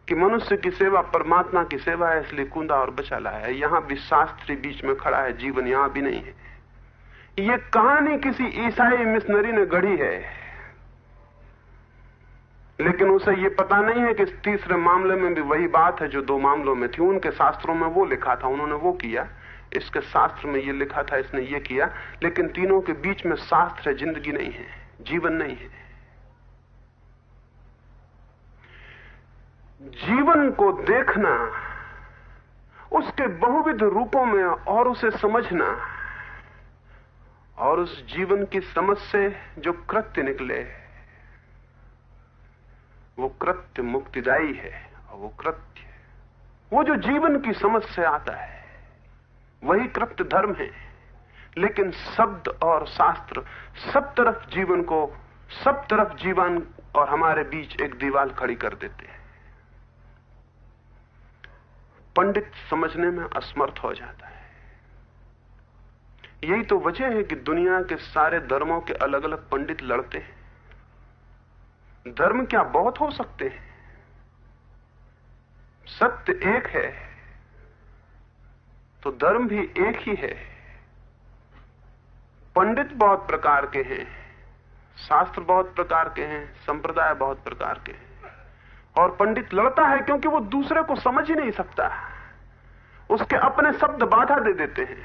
कि मनुष्य की सेवा परमात्मा की सेवा है, इसलिए कूदा और बचा लाया है। यहां भी शास्त्र बीच में खड़ा है, जीवन यहां भी नहीं है। ये कहानी किसी ईसाई मिशनरी ने गढ़ी है, लेकिन उसे ये पता नहीं है कि इस तीसरे मामले में भी वही बात है जो 2 मामलों में थी। उनके शास्त्रों में वो लिखा था, उन्होंने वो किया, इसके शास्त्र में ये लिखा था, इसने ये किया। लेकिन तीनों के बीच में शास्त्र है, जिंदगी नहीं है, जीवन नहीं है। जीवन को देखना, उसके बहुविध रूपों में और उसे समझना, और उस जीवन की समझ से जो कृत्य निकले वो कृत्य मुक्तिदायी है। और वो कृत्य, वो जो जीवन की समझ से आता है वही कृत्य धर्म है। लेकिन शब्द और शास्त्र सब तरफ जीवन को, सब तरफ जीवन और हमारे बीच एक दीवार खड़ी कर देते हैं। पंडित समझने में असमर्थ हो जाता है। यही तो वजह है कि दुनिया के सारे धर्मों के अलग अलग पंडित लड़ते हैं। धर्म क्या बहुत हो सकते हैं? सत्य एक है तो धर्म भी एक ही है। पंडित बहुत प्रकार के हैं, शास्त्र बहुत प्रकार के हैं, संप्रदाय बहुत प्रकार के हैं। और पंडित लड़ता है क्योंकि वो दूसरे को समझ ही नहीं सकता। उसके अपने शब्द बाधा दे देते हैं,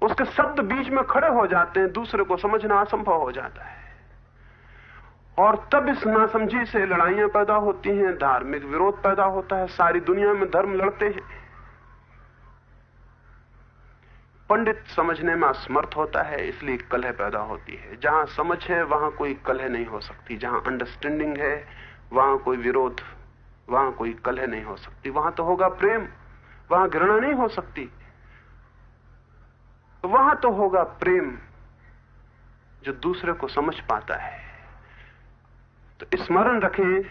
उसके शब्द बीच में खड़े हो जाते हैं, दूसरे को समझना असंभव हो जाता है। और तब इस नासमझी से लड़ाइयां पैदा होती हैं, धार्मिक विरोध पैदा होता है। सारी दुनिया में धर्म लड़ते हैं। पंडित समझने में असमर्थ होता है, इसलिए कलह पैदा होती है। जहां समझ है वहां कोई कलह नहीं हो सकती। जहां अंडरस्टैंडिंग है वहां कोई विरोध, वहां कोई कलह नहीं हो सकती। वहां तो होगा प्रेम, वहां घृणा नहीं हो सकती। वहां तो होगा प्रेम जो दूसरे को समझ पाता है। तो स्मरण रखें,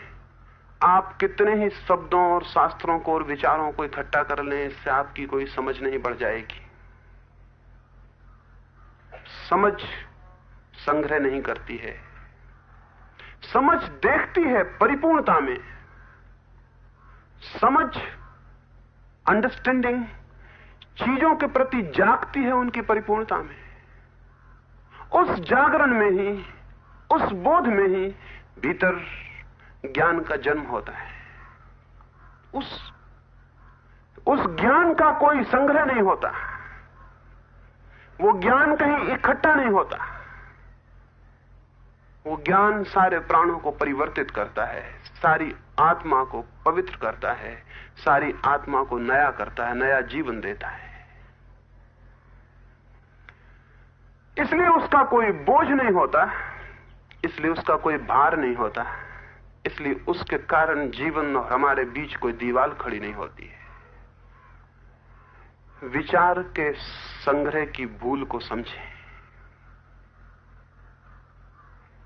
आप कितने ही शब्दों और शास्त्रों को और विचारों को इकट्ठा कर लें, इससे आपकी कोई समझ नहीं बढ़ जाएगी। समझ संग्रह नहीं करती है, समझ देखती है परिपूर्णता में। समझ, अंडरस्टैंडिंग चीजों के प्रति जागती है उनकी परिपूर्णता में। उस जागरण में ही उस बोध में ही भीतर ज्ञान का जन्म होता है। उस ज्ञान का कोई संग्रह नहीं होता, वो ज्ञान कहीं इकट्ठा नहीं होता। वो ज्ञान सारे प्राणों को परिवर्तित करता है, सारी आत्मा को पवित्र करता है, सारी आत्मा को नया करता है, नया जीवन देता है। इसलिए उसका कोई बोझ नहीं होता, इसलिए उसका कोई भार नहीं होता, इसलिए उसके कारण जीवन और हमारे बीच कोई दीवार खड़ी नहीं होती है। विचार के संग्रह की भूल को समझें,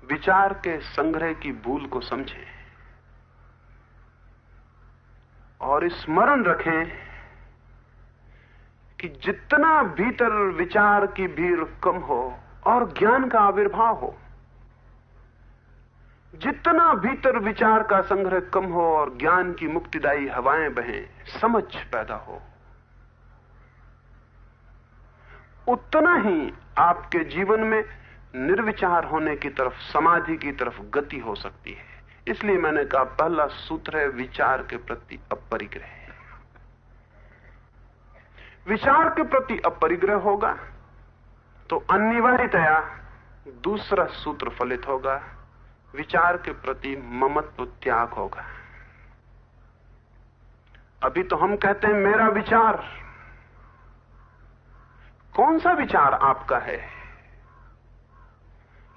विचार के संग्रह की भूल को समझें और स्मरण रखें कि जितना भीतर विचार की भीड़ कम हो और ज्ञान का आविर्भाव हो, जितना भीतर विचार का संग्रह कम हो और ज्ञान की मुक्तिदायी हवाएं बहें, समझ पैदा हो, उतना ही आपके जीवन में निर्विचार होने की तरफ, समाधि की तरफ गति हो सकती है। इसलिए मैंने कहा पहला सूत्र है विचार के प्रति अपरिग्रह। विचार के प्रति अपरिग्रह होगा तो अनिवार्यतया दूसरा सूत्र फलित होगा, विचार के प्रति ममत्व त्याग होगा। अभी तो हम कहते हैं मेरा विचार। कौन सा विचार आपका है?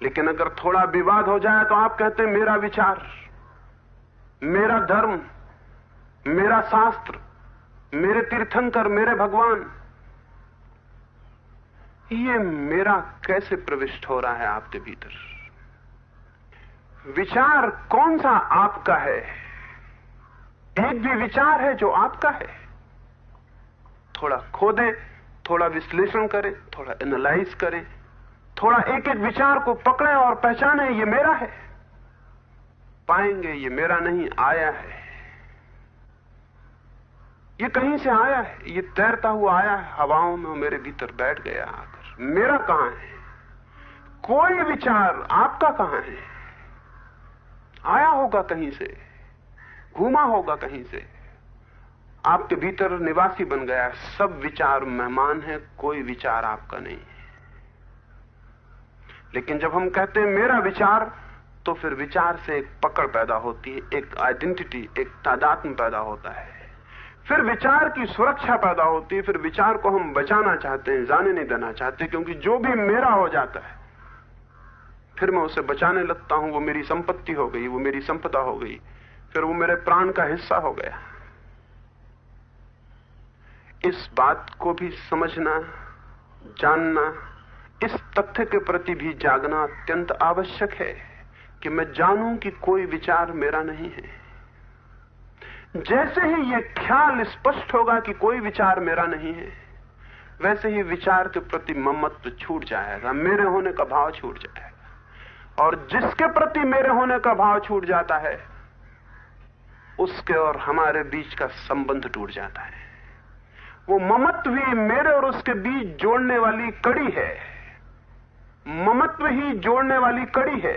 लेकिन अगर थोड़ा विवाद हो जाए तो आप कहते हैं मेरा विचार, मेरा धर्म, मेरा शास्त्र, मेरे तीर्थंकर, मेरे भगवान। ये मेरा कैसे प्रविष्ट हो रहा है आपके भीतर? विचार कौन सा आपका है? एक भी विचार है जो आपका है? थोड़ा खोदें, थोड़ा विश्लेषण करें, थोड़ा एनालाइज करें, थोड़ा एक एक विचार को पकड़ें और पहचानें ये मेरा है। पाएंगे ये मेरा नहीं, आया है। ये कहीं से आया है, ये तैरता हुआ आया है हवाओं में, मेरे भीतर बैठ गया आकर। मेरा कहां है? कोई विचार आपका कहां है? आया होगा कहीं से, घूमा होगा कहीं से, आपके भीतर निवासी बन गया। सब विचार मेहमान है, कोई विचार आपका नहीं है। लेकिन जब हम कहते हैं मेरा विचार, तो फिर विचार से एक पकड़ पैदा होती है, एक आइडेंटिटी, एक तादात्म्य पैदा होता है। फिर विचार की सुरक्षा पैदा होती है, फिर विचार को हम बचाना चाहते हैं, जाने नहीं देना चाहते, क्योंकि जो भी मेरा हो जाता है फिर मैं उसे बचाने लगता हूं। वो मेरी संपत्ति हो गई, वो मेरी संपदा हो गई, फिर वो मेरे प्राण का हिस्सा हो गया। इस बात को भी समझना, जानना, इस तथ्य के प्रति भी जागना अत्यंत आवश्यक है कि मैं जानूं कि कोई विचार मेरा नहीं है। जैसे ही यह ख्याल स्पष्ट होगा कि कोई विचार मेरा नहीं है, वैसे ही विचार के प्रति ममत्व छूट जाएगा, मेरे होने का भाव छूट जाएगा। और जिसके प्रति मेरे होने का भाव छूट जाता है, उसके और हमारे बीच का संबंध टूट जाता है। वो ममत्व ही मेरे और उसके बीच जोड़ने वाली कड़ी है। ममत्व ही जोड़ने वाली कड़ी है,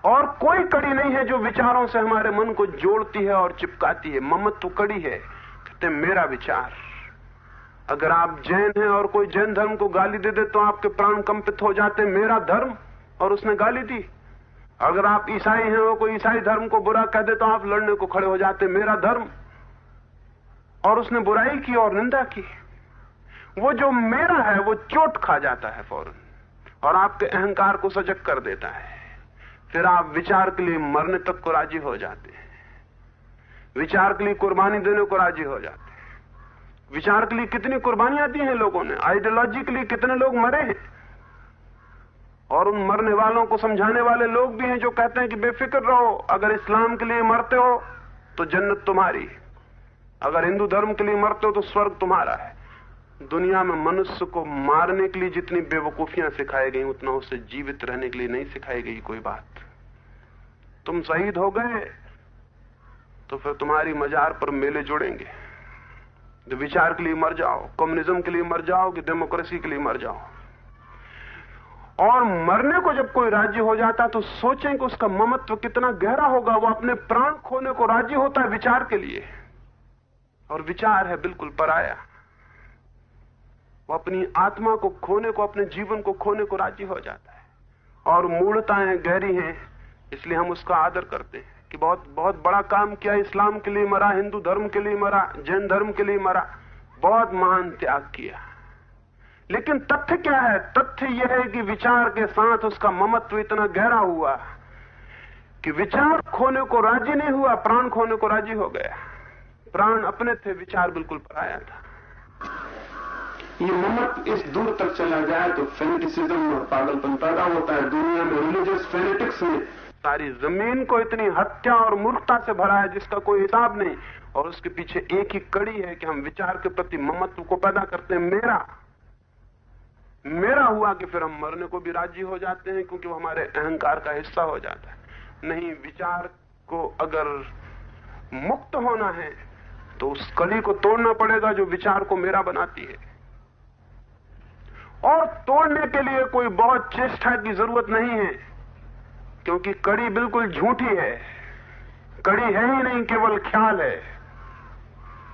और कोई कड़ी नहीं है जो विचारों से हमारे मन को जोड़ती है और चिपकाती है। ममत्व कड़ी है। कहते हैं मेरा विचार। अगर आप जैन हैं और कोई जैन धर्म को गाली दे दे तो आपके प्राण कंपित हो जाते हैं, मेरा धर्म और उसने गाली दी। अगर आप ईसाई हैं और कोई ईसाई धर्म को बुरा कह दे तो आप लड़ने को खड़े हो जाते हैं, मेरा धर्म और उसने बुराई की और निंदा की। वो जो मेरा है वो चोट खा जाता है फौरन और आपके अहंकार को सजग कर देता है। फिर आप विचार के लिए मरने तक को राजी हो जाते हैं, विचार के लिए कुर्बानी देने को राजी हो जाते हैं। विचार के लिए कितनी कुर्बानियां दी हैं लोगों ने, आइडियोलॉजी के लिए कितने लोग मरे हैं। और उन मरने वालों को समझाने वाले लोग भी हैं जो कहते हैं कि बेफिक्र रहो, अगर इस्लाम के लिए मरते हो तो जन्नत तुम्हारी, अगर हिंदू धर्म के लिए मरते हो तो स्वर्ग तुम्हारा है। दुनिया में मनुष्य को मारने के लिए जितनी बेवकूफियां सिखाई गई, उतना उसे जीवित रहने के लिए नहीं सिखाई गई कोई बात। तुम शहीद हो गए तो फिर तुम्हारी मजार पर मेले जुड़ेंगे। तो विचार के लिए मर जाओ, कम्युनिज्म के लिए मर जाओ कि डेमोक्रेसी के लिए मर जाओ। और मरने को जब कोई राजी हो जाता तो सोचें कि उसका ममत्व कितना गहरा होगा। वो अपने प्राण खोने को राजी होता है विचार के लिए, और विचार है बिल्कुल पराया। वो अपनी आत्मा को खोने को, अपने जीवन को खोने को राजी हो जाता है। और मूढ़ताएं गहरी हैं, इसलिए हम उसका आदर करते हैं कि बहुत बहुत बड़ा काम किया, इस्लाम के लिए मरा, हिंदू धर्म के लिए मरा, जैन धर्म के लिए मरा, बहुत महान त्याग किया। लेकिन तथ्य क्या है? तथ्य यह है कि विचार के साथ उसका ममत्व इतना गहरा हुआ कि विचार खोने को राजी नहीं हुआ, प्राण खोने को राजी हो गया। प्राण अपने थे, विचार बिल्कुल पराया था। ये ममत्व इस दूर तक चला जाए तो फेनेटिसिज्म और पागलपन पैदा होता है। दुनिया में रिलीजियस फेनेटिक्स में सारी जमीन को इतनी हत्या और मूर्खता से भरा है जिसका कोई हिसाब नहीं, और उसके पीछे एक ही कड़ी है कि हम विचार के प्रति ममत्व को पैदा करते हैं। मेरा हुआ कि फिर हम मरने को भी राजी हो जाते हैं, क्योंकि वो हमारे अहंकार का हिस्सा हो जाता है। नहीं, विचार को अगर मुक्त होना है तो उस कड़ी को तोड़ना पड़ेगा जो विचार को मेरा बनाती है। और तोड़ने के लिए कोई बहुत चेष्टा की जरूरत नहीं है, क्योंकि कड़ी बिल्कुल झूठी है। कड़ी है ही नहीं, केवल ख्याल है,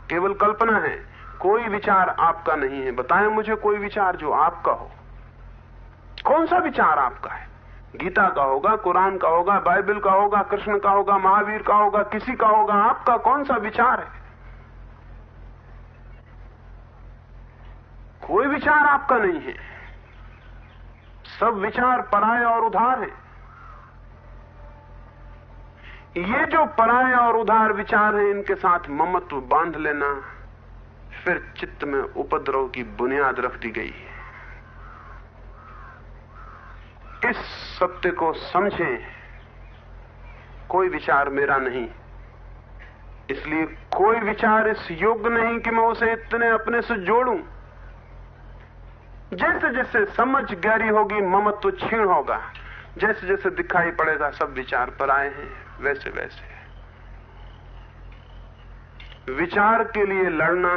केवल कल्पना है। कोई विचार आपका नहीं है। बताएं मुझे कोई विचार जो आपका हो। कौन सा विचार आपका है? गीता का होगा, कुरान का होगा, बाइबल का होगा, कृष्ण का होगा, महावीर का होगा, किसी का होगा। आपका कौन सा विचार है? कोई विचार आपका नहीं है। सब विचार पराये और उधार हैं। ये जो पराये और उधार विचार हैं, इनके साथ ममत्व बांध लेना, फिर चित्त में उपद्रव की बुनियाद रख दी गई है। इस सत्य को समझें, कोई विचार मेरा नहीं, इसलिए कोई विचार इस योग्य नहीं कि मैं उसे इतने अपने से जोड़ूं। जैसे जैसे समझ गहरी होगी, ममत्व क्षीण होगा। जैसे जैसे दिखाई पड़ेगा सब विचार पराये हैं, वैसे वैसे विचार के लिए लड़ना,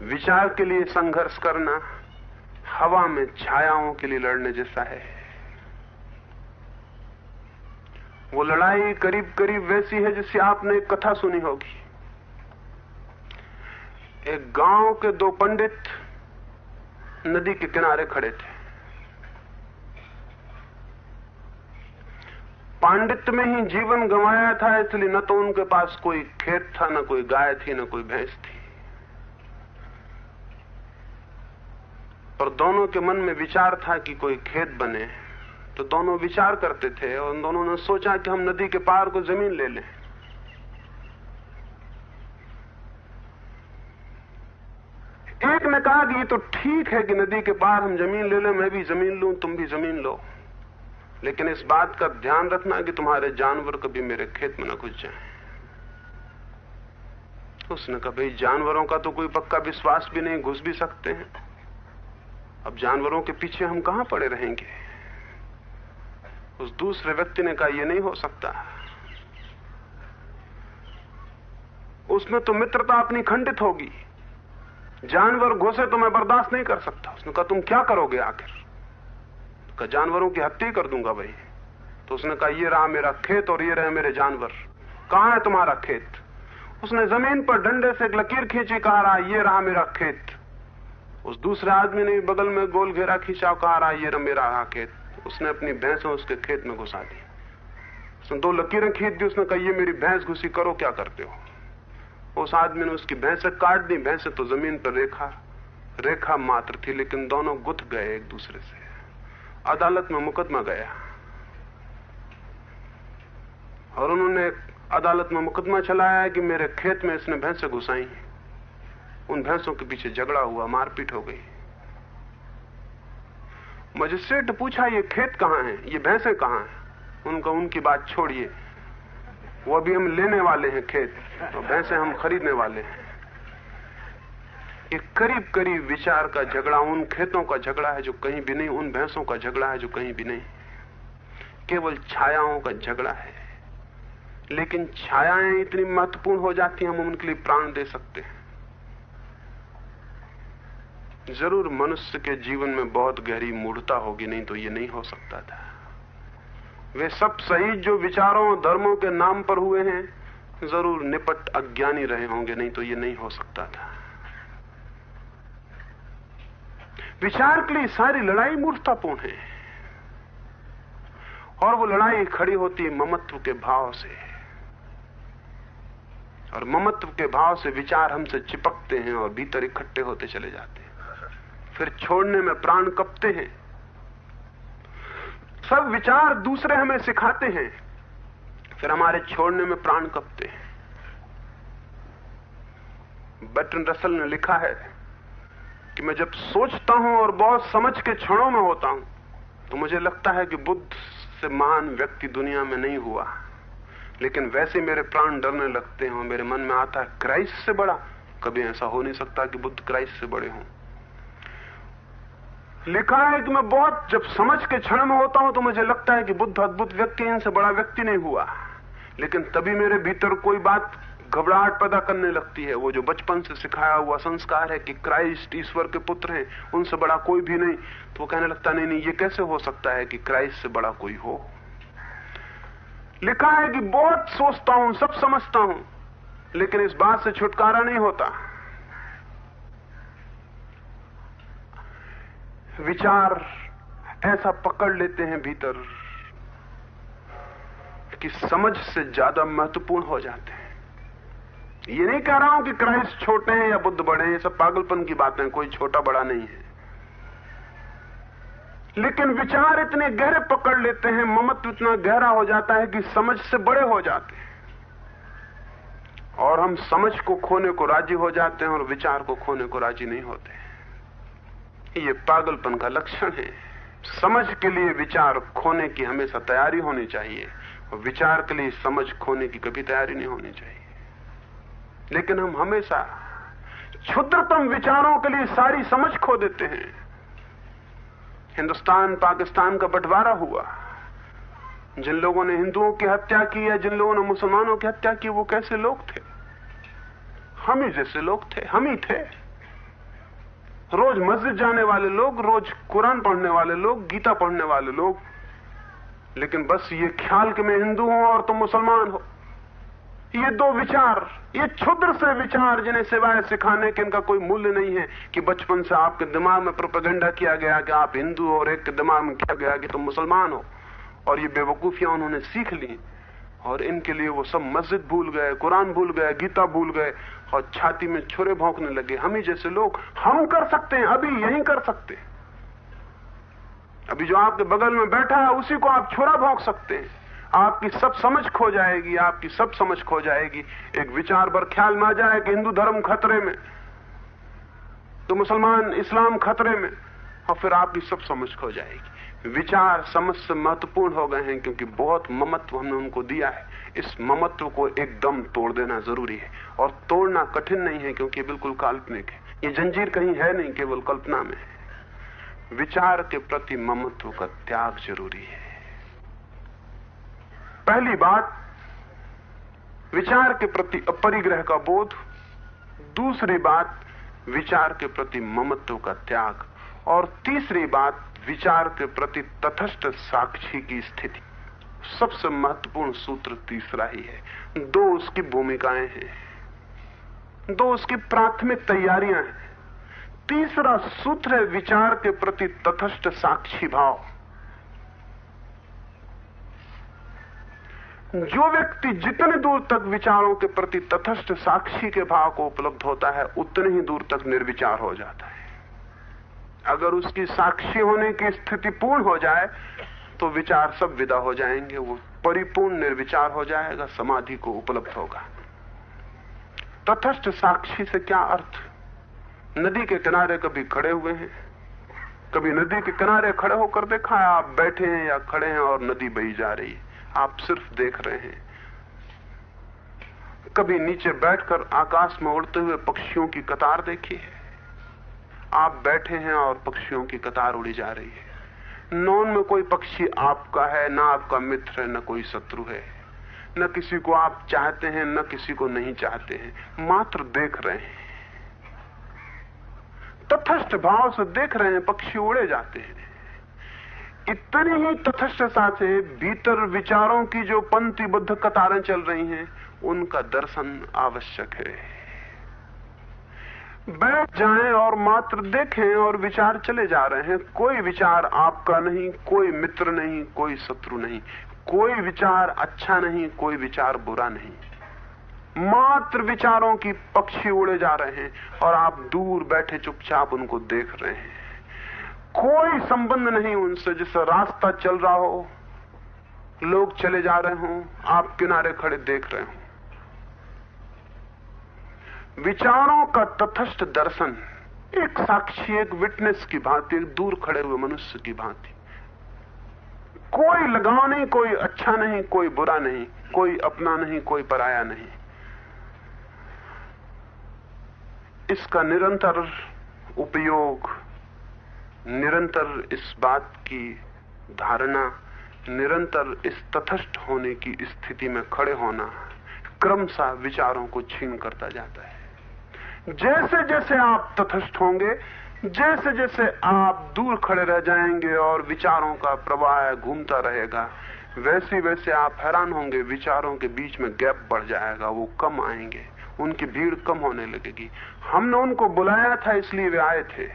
विचार के लिए संघर्ष करना, हवा में छायाओं के लिए लड़ने जैसा है। वो लड़ाई करीब करीब वैसी है जिससे आपने एक कथा सुनी होगी। एक गांव के दो पंडित नदी के किनारे खड़े थे। पांडित्य में ही जीवन गंवाया था, इसलिए न तो उनके पास कोई खेत था, न कोई गाय थी, न कोई भैंस थी। पर दोनों के मन में विचार था कि कोई खेत बने, तो दोनों विचार करते थे। और उन दोनों ने सोचा कि हम नदी के पार को जमीन ले लें। एक ने कहा कि ये तो ठीक है कि नदी के पार हम जमीन ले लें, मैं भी जमीन लूं, तुम भी जमीन लो, लेकिन इस बात का ध्यान रखना कि तुम्हारे जानवर कभी मेरे खेत में न घुस जाएं। उसने कहा, भाई जानवरों का तो कोई पक्का विश्वास भी नहीं, घुस भी सकते हैं। अब जानवरों के पीछे हम कहां पड़े रहेंगे? उस दूसरे व्यक्ति ने कहा, यह नहीं हो सकता, उसमें तो मित्रता अपनी खंडित होगी। जानवर घुसे तो मैं बर्दाश्त नहीं कर सकता। उसने कहा, तुम क्या करोगे आखिर? कहा, जानवरों की हत्या कर दूंगा भाई। तो उसने कहा, ये रहा मेरा खेत और ये रहे मेरे जानवर, कहां है तुम्हारा खेत? उसने जमीन पर डंडे से एक लकीर खींची, कहा रहा ये रहा मेरा खेत। उस दूसरे आदमी ने बगल में गोल घेरा खींचा, कहा रहा ये रहा मेरा खेत। उसने अपनी भैंसों उसके खेत में घुसा दी। उसने दो लकीरें खींच दी। उसने कहा, ये मेरी भैंस घुसी, करो क्या करते हो? उस आदमी ने उसकी भैंसें काट दी। भैंसें तो जमीन पर रेखा मात्र थी, लेकिन दोनों गुथ गए एक दूसरे से। अदालत में मुकदमा गया और उन्होंने अदालत में मुकदमा चलाया कि मेरे खेत में इसने भैंसें घुसाई। उन भैंसों के पीछे झगड़ा हुआ, मारपीट हो गई। मजिस्ट्रेट ने पूछा, ये खेत कहां है, ये भैंसें कहां हैं? उनका उनकी बात छोड़िए, वो अभी हम लेने वाले हैं खेत, तो भैंसें हम खरीदने वाले हैं। ये करीब करीब विचार का झगड़ा उन खेतों का झगड़ा है जो कहीं भी नहीं, उन भैंसों का झगड़ा है जो कहीं भी नहीं। केवल छायाओं का झगड़ा है। लेकिन छायाएं इतनी महत्वपूर्ण हो जाती हैं, हम उनके लिए प्राण दे सकते हैं। जरूर मनुष्य के जीवन में बहुत गहरी मूढ़ता होगी, नहीं तो ये नहीं हो सकता था। वे सब शहीद जो विचारों और धर्मों के नाम पर हुए हैं, जरूर निपट अज्ञानी रहे होंगे, नहीं तो ये नहीं हो सकता था। विचार के लिए सारी लड़ाई मूर्खतापूर्ण है, और वो लड़ाई खड़ी होती है ममत्व के भाव से, और ममत्व के भाव से विचार हमसे चिपकते हैं और भीतर इकट्ठे होते चले जाते हैं, फिर छोड़ने में प्राण कपते हैं। सब विचार दूसरे हमें सिखाते हैं, फिर हमारे छोड़ने में प्राण कपते हैं। बर्ट्रैंड रसल ने लिखा है कि मैं जब सोचता हूं और बहुत समझ के क्षणों में होता हूं, तो मुझे लगता है कि बुद्ध से महान व्यक्ति दुनिया में नहीं हुआ, लेकिन वैसे मेरे प्राण डरने लगते हैं और मेरे मन में आता है क्राइस्ट से बड़ा। कभी ऐसा हो नहीं सकता कि बुद्ध क्राइस्ट से बड़े हों। लिखा है कि मैं बहुत जब समझ के क्षण में होता हूं तो मुझे लगता है कि बुद्ध अद्भुत व्यक्ति, इनसे बड़ा व्यक्ति नहीं हुआ, लेकिन तभी मेरे भीतर कोई बात घबराहट पैदा करने लगती है। वो जो बचपन से सिखाया हुआ संस्कार है कि क्राइस्ट ईश्वर के पुत्र हैं, उनसे बड़ा कोई भी नहीं, तो वो कहने लगता नहीं नहीं, ये कैसे हो सकता है कि क्राइस्ट से बड़ा कोई हो। लिखा है कि बहुत सोचता हूं, सब समझता हूं, लेकिन इस बात से छुटकारा नहीं होता। विचार ऐसा पकड़ लेते हैं भीतर कि समझ से ज्यादा महत्वपूर्ण हो जाते हैं। ये नहीं कह रहा हूं कि क्राइस्ट छोटे हैं या बुद्ध बड़े हैं, ये सब पागलपन की बातें, कोई छोटा बड़ा नहीं है, लेकिन विचार इतने गहरे पकड़ लेते हैं, ममत्व इतना गहरा हो जाता है कि समझ से बड़े हो जाते हैं, और हम समझ को खोने को राजी हो जाते हैं और विचार को खोने को राजी नहीं होते। ये पागलपन का लक्षण है। समझ के लिए विचार खोने की हमेशा तैयारी होनी चाहिए, और विचार के लिए समझ खोने की कभी तैयारी नहीं होनी चाहिए। लेकिन हम हमेशा क्षुद्रतम विचारों के लिए सारी समझ खो देते हैं। हिंदुस्तान पाकिस्तान का बंटवारा हुआ, जिन लोगों ने हिंदुओं की हत्या की या जिन लोगों ने मुसलमानों की हत्या की, वो कैसे लोग थे? हम ही जैसे लोग थे, हम ही थे। रोज मस्जिद जाने वाले लोग, रोज कुरान पढ़ने वाले लोग, गीता पढ़ने वाले लोग, लेकिन बस ये ख्याल कि मैं हिंदू हूं और तुम मुसलमान हो। ये दो विचार, ये क्षुद्र से विचार, जिन्हें सिवाय सिखाने के इनका कोई मूल्य नहीं है, कि बचपन से आपके दिमाग में प्रोपेगेंडा किया गया कि आप हिंदू हो, और एक के दिमाग में किया गया कि तुम मुसलमान हो, और ये बेवकूफियां उन्होंने सीख ली, और इनके लिए वो सब मस्जिद भूल गए, कुरान भूल गए, गीता भूल गए, और छाती में छुरे भौंकने लगे। हम ही जैसे लोग, हम कर सकते हैं, अभी यही कर सकते हैं। अभी जो आपके बगल में बैठा है उसी को आप छुरा भौंक सकते हैं, आपकी सब समझ खो जाएगी, आपकी सब समझ खो जाएगी। एक विचार पर ख्याल में आ जाए कि हिंदू धर्म खतरे में, तो मुसलमान इस्लाम खतरे में, और फिर आपकी सब समझ खो जाएगी। विचार समझ से महत्वपूर्ण हो गए हैं, क्योंकि बहुत ममत्व हमने उनको दिया है। इस ममत्व को एकदम तोड़ देना जरूरी है, और तोड़ना कठिन नहीं है, क्योंकि बिल्कुल काल्पनिक है। ये जंजीर कहीं है नहीं, केवल कल्पना में है। विचार के प्रति ममत्व का त्याग जरूरी है। पहली बात, विचार के प्रति अपरिग्रह का बोध। दूसरी बात, विचार के प्रति ममत्व का त्याग। और तीसरी बात, विचार के प्रति तटस्थ साक्षी की स्थिति। सबसे महत्वपूर्ण सूत्र तीसरा ही है। दो उसकी भूमिकाएं हैं, दो उसकी प्राथमिक तैयारियां हैं। तीसरा सूत्र है विचार के प्रति तटस्थ साक्षी भाव। जो व्यक्ति जितने दूर तक विचारों के प्रति तटस्थ साक्षी के भाव को उपलब्ध होता है, उतने ही दूर तक निर्विचार हो जाता है। अगर उसकी साक्षी होने की स्थिति पूर्ण हो जाए तो विचार सब विदा हो जाएंगे, वो परिपूर्ण निर्विचार हो जाएगा, समाधि को उपलब्ध होगा। तटस्थ साक्षी से क्या अर्थ? नदी के किनारे कभी खड़े हुए हैं, कभी नदी के किनारे खड़े होकर देखा है? आप बैठे हैं या खड़े हैं और नदी बही जा रही है, आप सिर्फ देख रहे हैं। कभी नीचे बैठकर आकाश में उड़ते हुए पक्षियों की कतार देखी है? आप बैठे हैं और पक्षियों की कतार उड़ी जा रही है। नौन में कोई पक्षी आपका है, ना आपका मित्र है, न कोई शत्रु है, न किसी को आप चाहते हैं, न किसी को नहीं चाहते हैं, मात्र देख रहे हैं। तटस्थ भाव से देख रहे हैं, पक्षी उड़े जाते हैं। इतनी ही तटस्थता से भीतर विचारों की जो पंक्तिबद्ध कतारें चल रही हैं, उनका दर्शन आवश्यक है। बैठ जाएं और मात्र देखें और विचार चले जा रहे हैं। कोई विचार आपका नहीं, कोई मित्र नहीं, कोई शत्रु नहीं, कोई विचार अच्छा नहीं, कोई विचार बुरा नहीं। मात्र विचारों की पक्षी उड़े जा रहे हैं और आप दूर बैठे चुपचाप उनको देख रहे हैं। कोई संबंध नहीं उनसे। जैसे रास्ता चल रहा हो, लोग चले जा रहे हों, आप किनारे खड़े देख रहे हो। विचारों का तटस्थ दर्शन एक साक्षी, एक विटनेस की भांति, एक दूर खड़े हुए मनुष्य की भांति। कोई लगाव नहीं, कोई अच्छा नहीं, कोई बुरा नहीं, कोई अपना नहीं, कोई पराया नहीं। इसका निरंतर उपयोग, निरंतर इस बात की धारणा, निरंतर इस तटस्थ होने की स्थिति में खड़े होना क्रमशः विचारों को छीन करता जाता है। जैसे जैसे आप तटस्थ होंगे, जैसे जैसे आप दूर खड़े रह जाएंगे और विचारों का प्रवाह घूमता रहेगा, वैसे वैसे आप हैरान होंगे, विचारों के बीच में गैप बढ़ जाएगा, वो कम आएंगे, उनकी भीड़ कम होने लगेगी। हमने उनको बुलाया था इसलिए वे आए थे।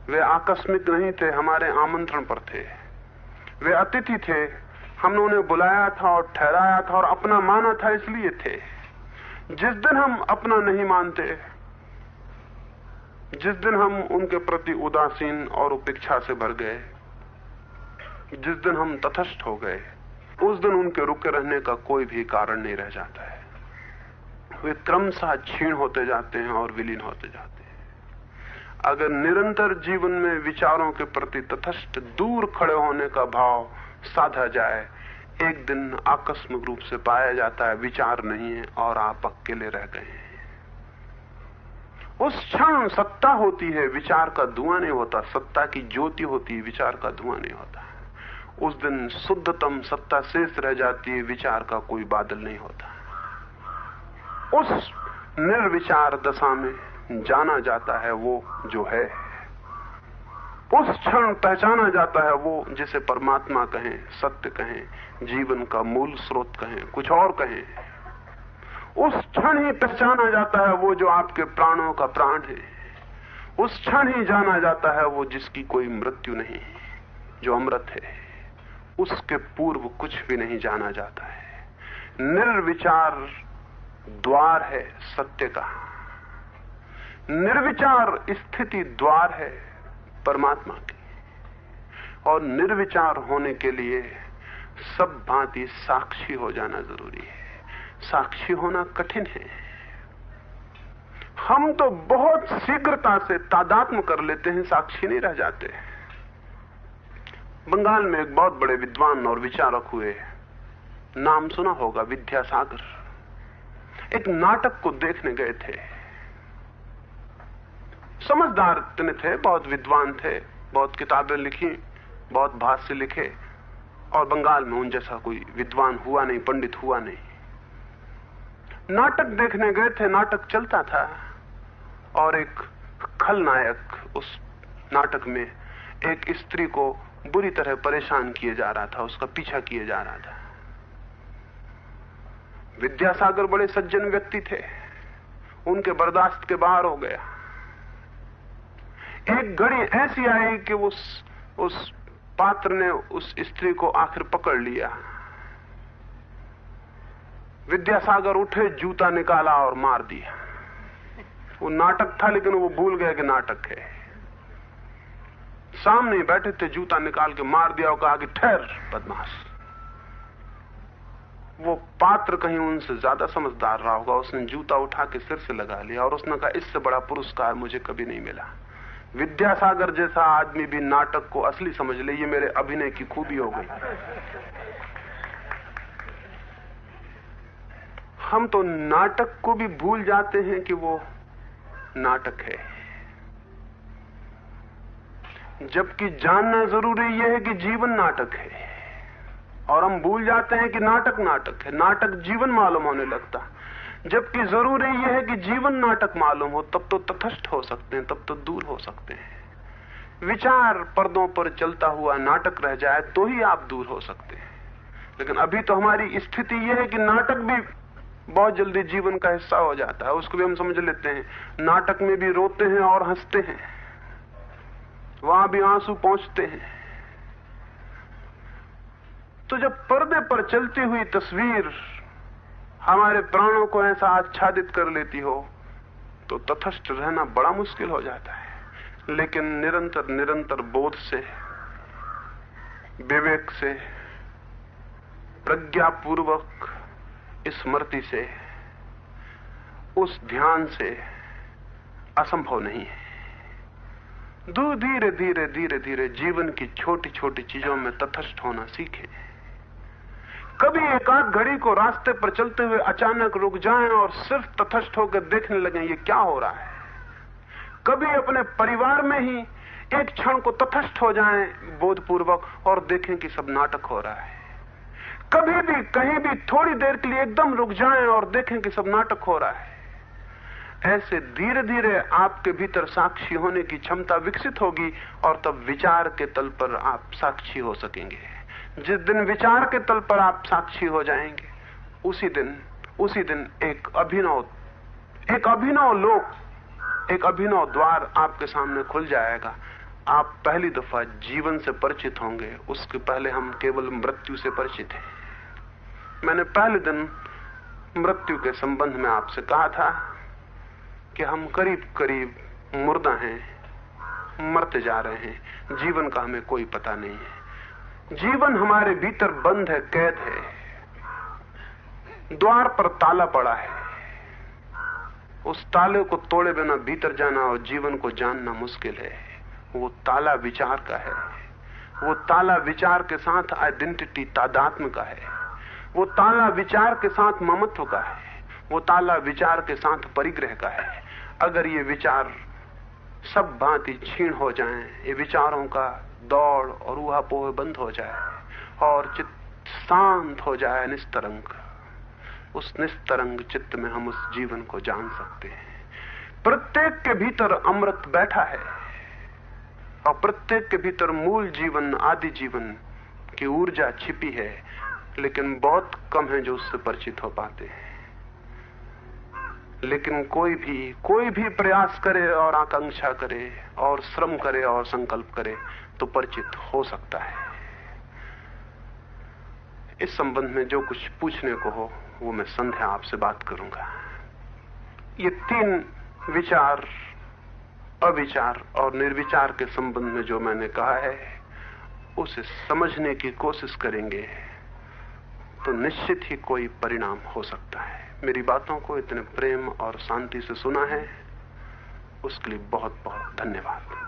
वे आकस्मिक नहीं थे, हमारे आमंत्रण पर थे। वे अतिथि थे, हमने उन्हें बुलाया था और ठहराया था और अपना माना था, इसलिए थे। जिस दिन हम अपना नहीं मानते, जिस दिन हम उनके प्रति उदासीन और उपेक्षा से भर गए, जिस दिन हम तटस्थ हो गए, उस दिन उनके रुके रहने का कोई भी कारण नहीं रह जाता है। वे क्रमशः क्षीण होते जाते हैं और विलीन होते जाते हैं। अगर निरंतर जीवन में विचारों के प्रति तटस्थ दूर खड़े होने का भाव साधा जाए, एक दिन आकस्मिक रूप से पाया जाता है विचार नहीं है और आप अकेले रह गए हैं। उस क्षण सत्ता होती है, विचार का धुआं नहीं होता। सत्ता की ज्योति होती है, विचार का धुआं नहीं होता। उस दिन शुद्धतम सत्ता शेष रह जाती है, विचार का कोई बादल नहीं होता। उस निर्विचार दशा में जाना जाता है वो जो है। उस क्षण पहचाना जाता है वो जिसे परमात्मा कहें, सत्य कहें, जीवन का मूल स्रोत कहें, कुछ और कहें। उस क्षण ही पहचाना जाता है वो जो आपके प्राणों का प्राण है। उस क्षण ही जाना जाता है वो जिसकी कोई मृत्यु नहीं, जो अमृत है। उसके पूर्व कुछ भी नहीं जाना जाता है। निर्विचार द्वार है सत्य का। निर्विचार स्थिति द्वार है परमात्मा की। और निर्विचार होने के लिए सब भांति साक्षी हो जाना जरूरी है। साक्षी होना कठिन है। हम तो बहुत शीघ्रता से तादात्म्य कर लेते हैं, साक्षी नहीं रह जाते। बंगाल में एक बहुत बड़े विद्वान और विचारक हुए, नाम सुना होगा, विद्यासागर। एक नाटक को देखने गए थे। समझदार इतने थे, बहुत विद्वान थे, बहुत किताबें लिखी, बहुत भाष्य लिखे, और बंगाल में उन जैसा कोई विद्वान हुआ नहीं, पंडित हुआ नहीं। नाटक देखने गए थे, नाटक चलता था और एक खलनायक उस नाटक में एक स्त्री को बुरी तरह परेशान किए जा रहा था, उसका पीछा किए जा रहा था। विद्यासागर बड़े सज्जन व्यक्ति थे, उनके बर्दाश्त के बाहर हो गया। एक घड़ी ऐसी आई कि उस पात्र ने उस स्त्री को आखिर पकड़ लिया। विद्यासागर उठे, जूता निकाला और मार दिया। वो नाटक था लेकिन वो भूल गए कि नाटक है। सामने बैठे थे, जूता निकाल के मार दिया और कहा कि ठहर बदमाश। वो पात्र कहीं उनसे ज्यादा समझदार रहा होगा, उसने जूता उठा के सिर से लगा लिया और उसने कहा इससे बड़ा पुरस्कार मुझे कभी नहीं मिला। विद्यासागर जैसा आदमी भी नाटक को असली समझ ले, ये मेरे अभिनय की खूबी हो गई। हम तो नाटक को भी भूल जाते हैं कि वो नाटक है, जबकि जानना जरूरी यह है कि जीवन नाटक है। और हम भूल जाते हैं कि नाटक नाटक है। नाटक जीवन मालूम होने लगता। जबकि जरूरी यह है कि जीवन नाटक मालूम हो, तब तो तटस्थ हो सकते हैं, तब तो दूर हो सकते हैं। विचार पर्दों पर चलता हुआ नाटक रह जाए तो ही आप दूर हो सकते हैं। लेकिन अभी तो हमारी स्थिति यह है कि नाटक भी बहुत जल्दी जीवन का हिस्सा हो जाता है। उसको भी हम समझ लेते हैं, नाटक में भी रोते हैं और हंसते हैं, वहां भी आंसू पहुंचते हैं। तो जब पर्दे पर चलती हुई तस्वीर हमारे प्राणों को ऐसा आच्छादित कर लेती हो तो तटस्थ रहना बड़ा मुश्किल हो जाता है। लेकिन निरंतर निरंतर बोध से, विवेक से, प्रज्ञापूर्वक स्मृति से, उस ध्यान से असंभव नहीं है। धीरे धीरे धीरे धीरे जीवन की छोटी छोटी चीजों में तटस्थ होना सीखें। कभी एक आध घड़ी को रास्ते पर चलते हुए अचानक रुक जाएं और सिर्फ तटस्थ होकर देखने लगें ये क्या हो रहा है। कभी अपने परिवार में ही एक क्षण को तटस्थ हो जाएं बोधपूर्वक और देखें कि सब नाटक हो रहा है। कभी भी कहीं भी थोड़ी देर के लिए एकदम रुक जाएं और देखें कि सब नाटक हो रहा है। ऐसे धीरे धीरे आपके भीतर साक्षी होने की क्षमता विकसित होगी और तब विचार के तल पर आप साक्षी हो सकेंगे। जिस दिन विचार के तल पर आप साक्षी हो जाएंगे, उसी दिन एक अभिनव लोक, एक अभिनव द्वार आपके सामने खुल जाएगा। आप पहली दफा जीवन से परिचित होंगे। उसके पहले हम केवल मृत्यु से परिचित हैं। मैंने पहले दिन मृत्यु के संबंध में आपसे कहा था कि हम करीब करीब मुर्दा हैं, मरते जा रहे हैं। जीवन का हमें कोई पता नहीं है। जीवन हमारे भीतर बंद है, कैद है, द्वार पर ताला पड़ा है। उस ताले को तोड़े बिना भीतर जाना और जीवन को जानना मुश्किल है। वो ताला विचार का है। वो ताला विचार के साथ आइडेंटिटी तादात्म्य का है। वो ताला विचार के साथ ममत्व का है। वो ताला विचार के साथ परिग्रह का है। अगर ये विचार सब भांति क्षीण हो जाएं, ये विचारों का दौड़ और ऊहापोह बंद हो जाए और चित्त शांत हो जाए निस्तरंग, उस निस्तरंग चित्त में हम उस जीवन को जान सकते हैं। प्रत्येक के भीतर अमृत बैठा है और प्रत्येक के भीतर मूल जीवन, आदि जीवन की ऊर्जा छिपी है, लेकिन बहुत कम है जो उससे परिचित हो पाते हैं। लेकिन कोई भी प्रयास करे और आकांक्षा करे और श्रम करे और संकल्प करे तो परिचित हो सकता है। इस संबंध में जो कुछ पूछने को हो वो मैं संध्या आपसे बात करूंगा। ये 3 विचार, अविचार और निर्विचार के संबंध में जो मैंने कहा है उसे समझने की कोशिश करेंगे तो निश्चित ही कोई परिणाम हो सकता है। मेरी बातों को इतने प्रेम और शांति से सुना है उसके लिए बहुत बहुत धन्यवाद।